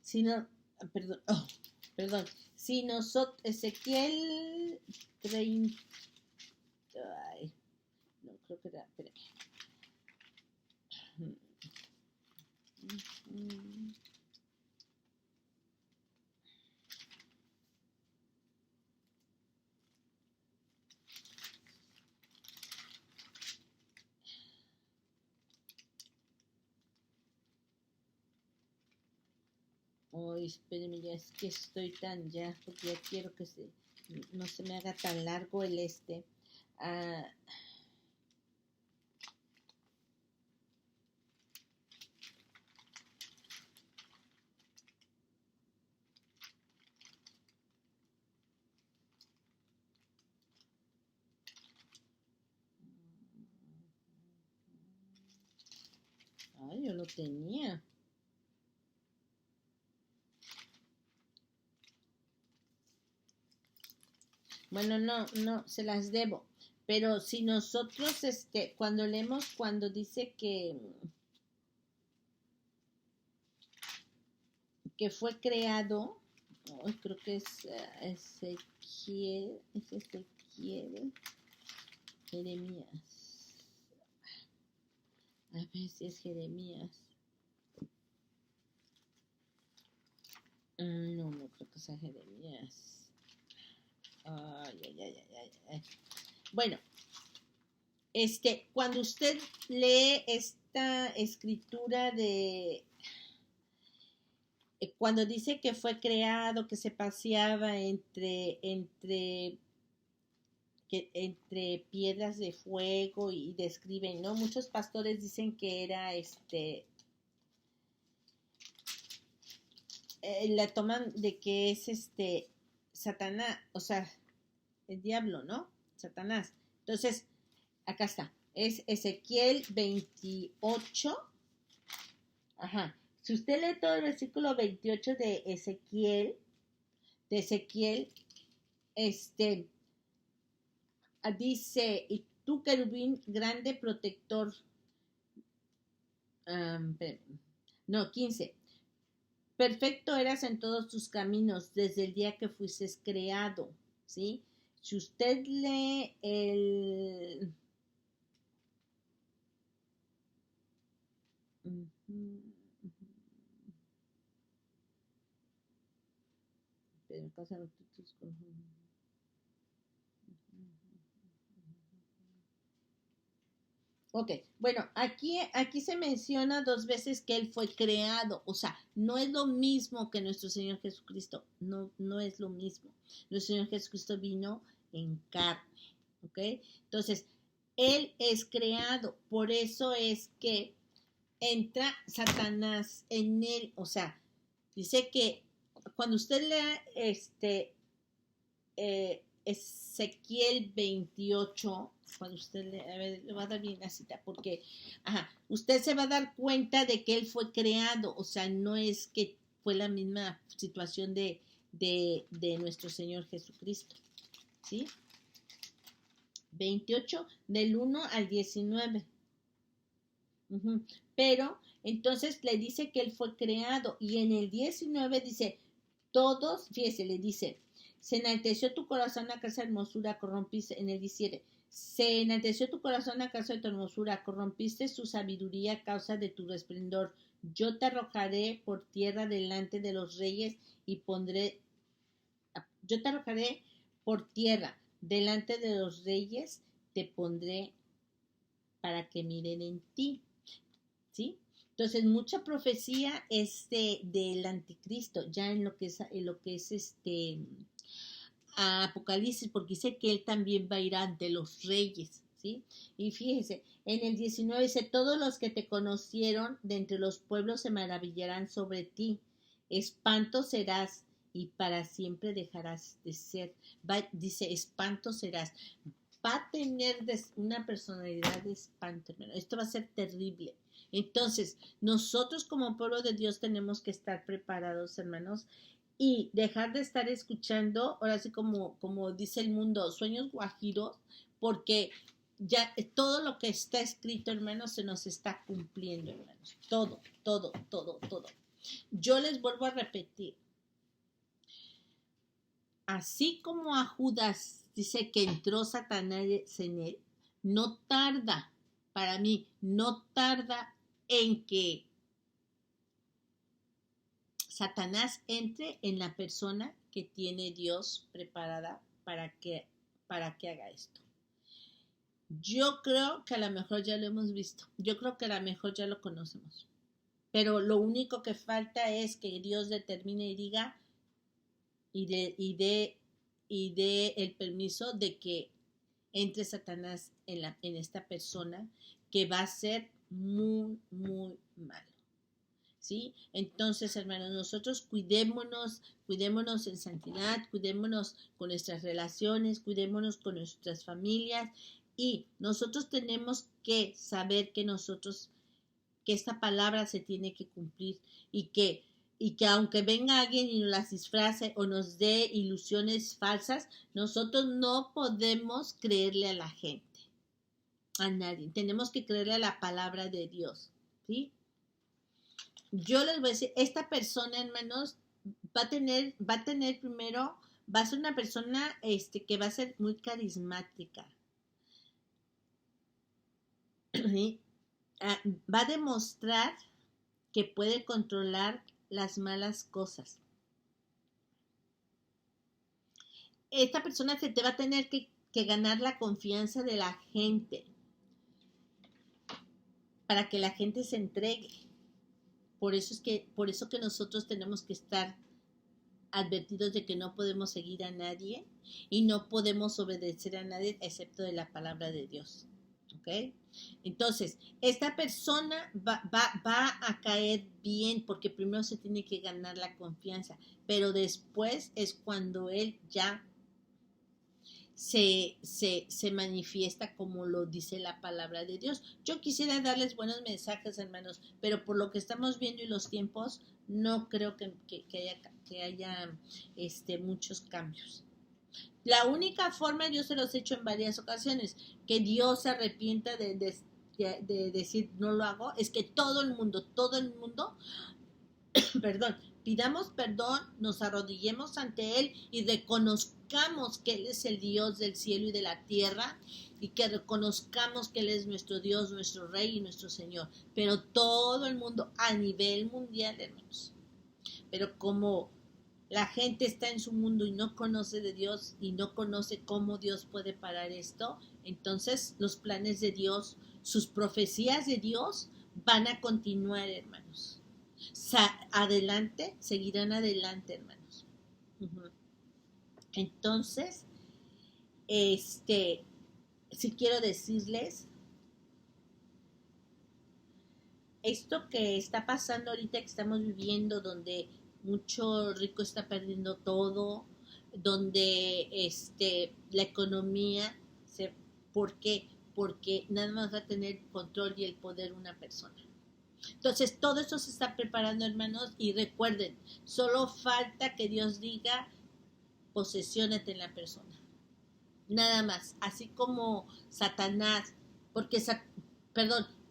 si no, perdón, si nosotros, Ezequiel 30, ay, no creo que era, espérame. Ay, espérenme, ya es que estoy tan ya, porque ya quiero que no se me haga tan largo el Ay, yo lo tenía. Bueno, no, se las debo. Pero si nosotros, cuando leemos, cuando dice que fue creado, creo que es Ezequiel, Jeremías. A ver si es Jeremías. No creo que sea Jeremías. Ay. Bueno, cuando usted lee esta escritura cuando dice que fue creado, que se paseaba entre piedras de fuego y describen, ¿no? Muchos pastores dicen que era la toman de que es Satanás, o sea, el diablo, ¿no? Satanás. Entonces, acá está, es Ezequiel 28. Ajá. Si usted lee todo el versículo 28 de Ezequiel, dice, y tú, querubín grande protector, 15, perfecto eras en todos tus caminos desde el día que fuiste creado, ¿sí? Si usted lee el... Ok, bueno, aquí se menciona dos veces que Él fue creado, o sea, no es lo mismo que nuestro Señor Jesucristo, no es lo mismo. Nuestro Señor Jesucristo vino en carne, ¿ok? Entonces, Él es creado, por eso es que entra Satanás en Él, o sea, dice que cuando usted lea Ezequiel 28, cuando usted le va a dar bien la cita, porque usted se va a dar cuenta de que él fue creado, o sea, no es que fue la misma situación de nuestro Señor Jesucristo, ¿sí? 28, del 1 al 19. Pero entonces le dice que él fue creado, y en el 19 dice, todos, fíjese, le dice, se enalteció tu corazón a causa de hermosura, corrompiste, en el 17, se enalteció tu corazón a causa de tu hermosura, corrompiste su sabiduría a causa de tu resplendor. Yo te arrojaré por tierra delante de los reyes y yo te arrojaré por tierra delante de los reyes, te pondré para que miren en ti. ¿Sí? Entonces, mucha profecía es del anticristo, ya en lo que es Apocalipsis, porque dice que él también va a ir ante los reyes, ¿sí? Y fíjese, en el 19 dice, todos los que te conocieron de entre los pueblos se maravillarán sobre ti, espanto serás y para siempre dejarás de ser. Dice, espanto serás. Va a tener una personalidad de espanto, hermano. Esto va a ser terrible. Entonces, nosotros como pueblo de Dios tenemos que estar preparados, hermanos, y dejar de estar escuchando, ahora sí como dice el mundo, sueños guajiros, porque ya todo lo que está escrito, hermanos, se nos está cumpliendo, hermanos. Todo, todo, todo, todo. Yo les vuelvo a repetir, así como a Judas dice que entró Satanás en él, no tarda, para mí, no tarda en que Satanás entre en la persona que tiene Dios preparada para que haga esto. Yo creo que a lo mejor ya lo hemos visto, yo creo que a lo mejor ya lo conocemos, pero lo único que falta es que Dios determine y diga y dé el permiso de que entre Satanás en esta persona, que va a ser muy, muy malo. ¿Sí? Entonces, hermanos, nosotros cuidémonos en santidad, cuidémonos con nuestras relaciones, cuidémonos con nuestras familias, y nosotros tenemos que saber que esta palabra se tiene que cumplir, y que aunque venga alguien y nos las disfrace o nos dé ilusiones falsas, nosotros no podemos creerle a la gente, a nadie. Tenemos que creerle a la palabra de Dios, ¿sí? Yo les voy a decir, esta persona, hermanos, va a tener primero, va a ser una persona que va a ser muy carismática. ¿Sí? Va a demostrar que puede controlar las malas cosas. Esta persona se te va a tener que ganar la confianza de la gente para que la gente se entregue. Por eso que nosotros tenemos que estar advertidos de que no podemos seguir a nadie y no podemos obedecer a nadie excepto de la palabra de Dios. ¿Ok? Entonces, esta persona va a caer bien porque primero se tiene que ganar la confianza, pero después es cuando él ya se manifiesta como lo dice la palabra de Dios. Yo quisiera darles buenos mensajes, hermanos, pero por lo que estamos viendo y los tiempos, no creo que haya muchos cambios. La única forma, yo se los he hecho en varias ocasiones, que Dios se arrepienta de decir no lo hago, es que todo el mundo, perdón, pidamos perdón, nos arrodillemos ante Él y reconozcamos que Él es el Dios del cielo y de la tierra, y que reconozcamos que Él es nuestro Dios, nuestro Rey y nuestro Señor. Pero todo el mundo, a nivel mundial, hermanos. Pero como la gente está en su mundo y no conoce de Dios y no conoce cómo Dios puede parar esto, entonces los planes de Dios sus profecías de Dios van a continuar, hermanos. Adelante, seguirán adelante, hermanos. Entonces, si quiero decirles, esto que está pasando ahorita, que estamos viviendo, donde mucho rico está perdiendo todo, donde la economía, ¿por qué? Porque nada más va a tener control y el poder una persona. Entonces, todo esto se está preparando, hermanos, y recuerden, solo falta que Dios diga, posesiónate en la persona. Nada más, así como Satanás, porque,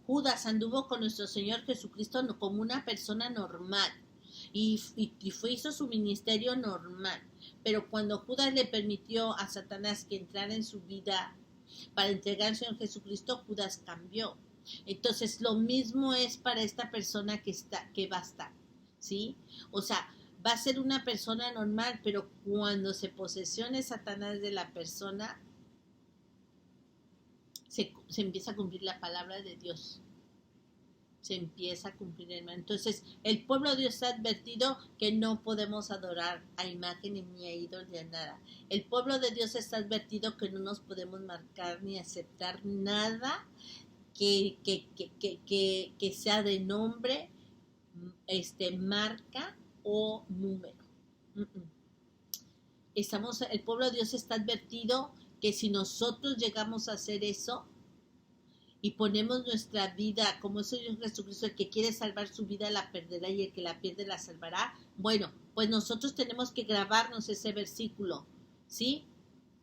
Judas anduvo con nuestro Señor Jesucristo como una persona normal y hizo su ministerio normal, pero cuando Judas le permitió a Satanás que entrara en su vida para entregarse a Jesucristo, Judas cambió. Entonces lo mismo es para esta persona que va a estar, ¿sí? O sea, va a ser una persona normal, pero cuando se posesione Satanás de la persona, se empieza a cumplir la palabra de Dios. Se empieza a cumplir, hermano. Entonces, el pueblo de Dios ha advertido que no podemos adorar a imágenes ni a ídolos ni a nada. El pueblo de Dios está advertido que no nos podemos marcar ni aceptar nada que sea de nombre, marca o número. El pueblo de Dios está advertido que si nosotros llegamos a hacer eso y ponemos nuestra vida como es Señor Jesucristo, el que quiere salvar su vida la perderá y el que la pierde la salvará, bueno, pues nosotros tenemos que grabarnos ese versículo, ¿sí?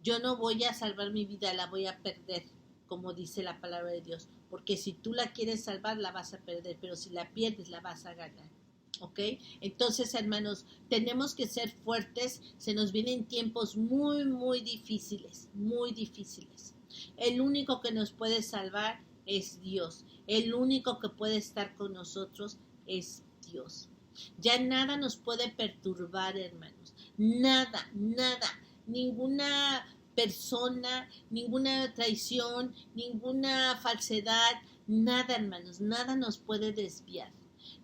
Yo no voy a salvar mi vida, la voy a perder, como dice la palabra de Dios, porque si tú la quieres salvar, la vas a perder, pero si la pierdes, la vas a ganar. ¿Ok? Entonces, hermanos, tenemos que ser fuertes. Se nos vienen tiempos muy, muy difíciles, muy difíciles. El único que nos puede salvar es Dios. El único que puede estar con nosotros es Dios. Ya nada nos puede perturbar, hermanos. Nada, nada. Ninguna persona, ninguna traición, ninguna falsedad, nada, hermanos. Nada nos puede desviar.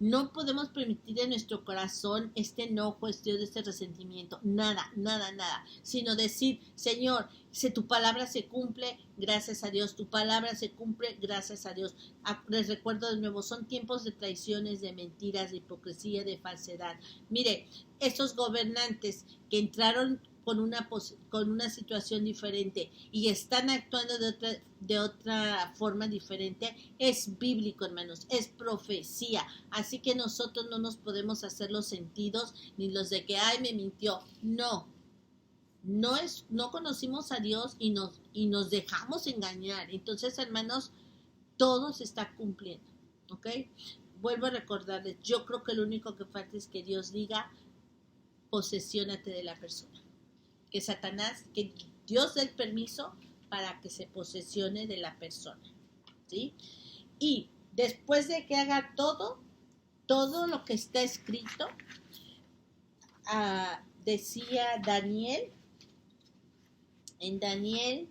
No podemos permitir en nuestro corazón este enojo, este resentimiento, nada, nada, nada, sino decir, Señor, si tu palabra se cumple, gracias a Dios, tu palabra se cumple, gracias a Dios. Les recuerdo de nuevo, son tiempos de traiciones, de mentiras, de hipocresía, de falsedad. Mire, esos gobernantes que entraron con una situación diferente y están actuando de otra forma diferente, es bíblico, hermanos, es profecía. Así que nosotros no nos podemos hacer los sentidos ni los de que, ay, me mintió. No conocimos a Dios y nos dejamos engañar. Entonces, hermanos, todo se está cumpliendo, ¿ok? Vuelvo a recordarles, yo creo que lo único que falta es que Dios diga, posesiónate de la persona. Que Satanás, que Dios dé el permiso para que se posesione de la persona, ¿sí? Y después de que haga todo lo que está escrito, decía Daniel, en Daniel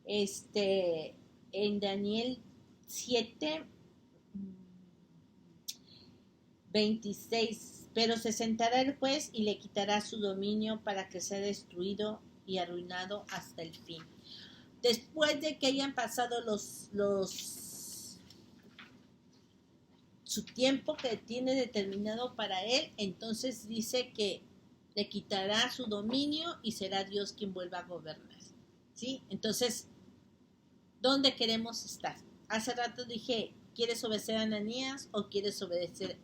7, 26, pero se sentará el juez y le quitará su dominio para que sea destruido y arruinado hasta el fin. Después de que hayan pasado su tiempo que tiene determinado para él, entonces dice que le quitará su dominio y será Dios quien vuelva a gobernar, ¿sí? Entonces, ¿dónde queremos estar? Hace rato dije, ¿quieres obedecer a Ananías o quieres obedecer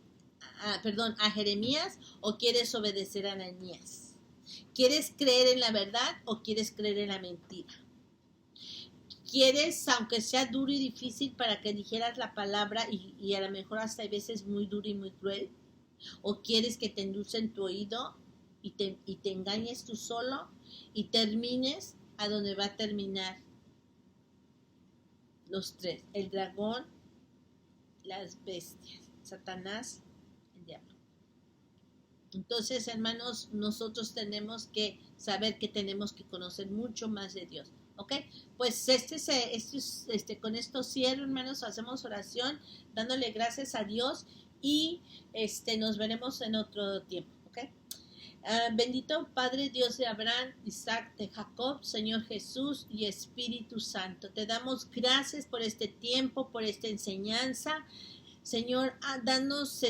a Jeremías o quieres obedecer a Ananías? ¿Quieres creer en la verdad o quieres creer en la mentira? ¿Quieres, aunque sea duro y difícil, para que dijeras la palabra y a lo mejor hasta a veces muy duro y muy cruel? ¿O quieres que te endulcen tu oído y te engañes tú solo y termines a donde va a terminar los tres? El dragón, las bestias, Satanás, el diablo. Entonces, hermanos, nosotros tenemos que saber que tenemos que conocer mucho más de Dios. ¿ok? Pues con esto cierro, hermanos, hacemos oración, dándole gracias a Dios y nos veremos en otro tiempo, ¿ok? Bendito Padre Dios de Abraham, Isaac, de Jacob, Señor Jesús y Espíritu Santo. Te damos gracias por este tiempo, por esta enseñanza. Señor, danos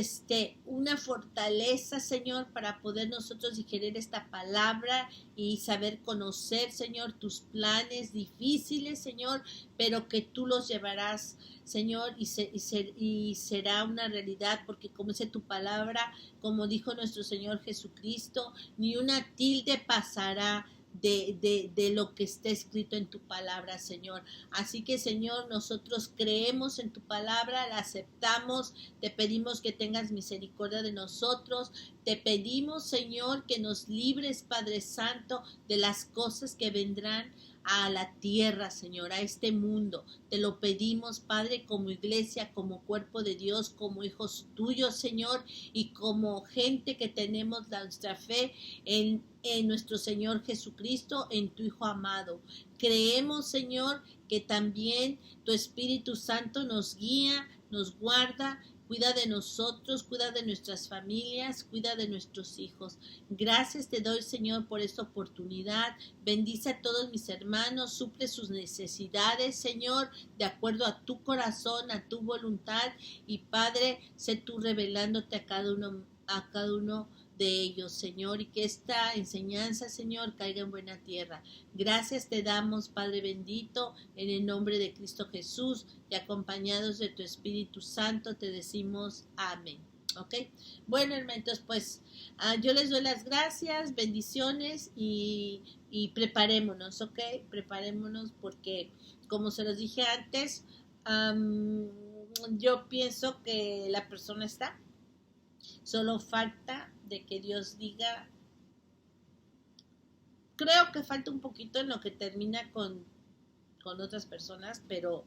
una fortaleza, Señor, para poder nosotros digerir esta palabra y saber conocer, Señor, tus planes difíciles, Señor, pero que tú los llevarás, Señor, y será una realidad, porque como dice tu palabra, como dijo nuestro Señor Jesucristo, ni una tilde pasará de lo que está escrito en tu palabra, Señor. Así que, Señor, nosotros creemos en tu palabra, la aceptamos, te pedimos que tengas misericordia de nosotros, te pedimos, Señor, que nos libres, Padre Santo, de las cosas que vendrán a la tierra, Señor, a este mundo. Te lo pedimos, Padre, como iglesia, como cuerpo de Dios, como hijos tuyos, Señor, y como gente que tenemos nuestra fe en nuestro Señor Jesucristo, en tu Hijo amado. Creemos, Señor, que también tu Espíritu Santo nos guía, nos guarda, cuida de nosotros, cuida de nuestras familias, cuida de nuestros hijos. Gracias te doy, Señor, por esta oportunidad. Bendice a todos mis hermanos, suple sus necesidades, Señor, de acuerdo a tu corazón, a tu voluntad. Y Padre, sé tú revelándote a cada uno de ellos, Señor, y que esta enseñanza, Señor, caiga en buena tierra. Gracias te damos, Padre bendito, en el nombre de Cristo Jesús, y acompañados de tu Espíritu Santo, te decimos amén. ¿Ok? Bueno, hermanos, pues yo les doy las gracias, bendiciones y preparémonos, ¿ok? Preparémonos porque, como se los dije antes, yo pienso que la persona está. Solo falta de que Dios diga, creo que falta un poquito en lo que termina con otras personas, pero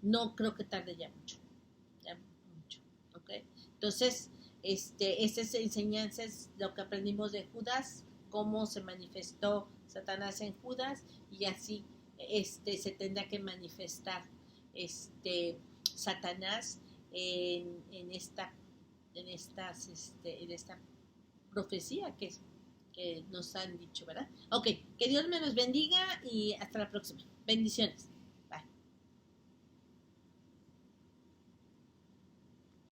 no creo que tarde ya mucho, ¿ok? Entonces, esta enseñanza es lo que aprendimos de Judas, cómo se manifestó Satanás en Judas, y así se tendrá que manifestar Satanás en esta profecía que nos han dicho, ¿verdad? Ok, que Dios me los bendiga y hasta la próxima. Bendiciones.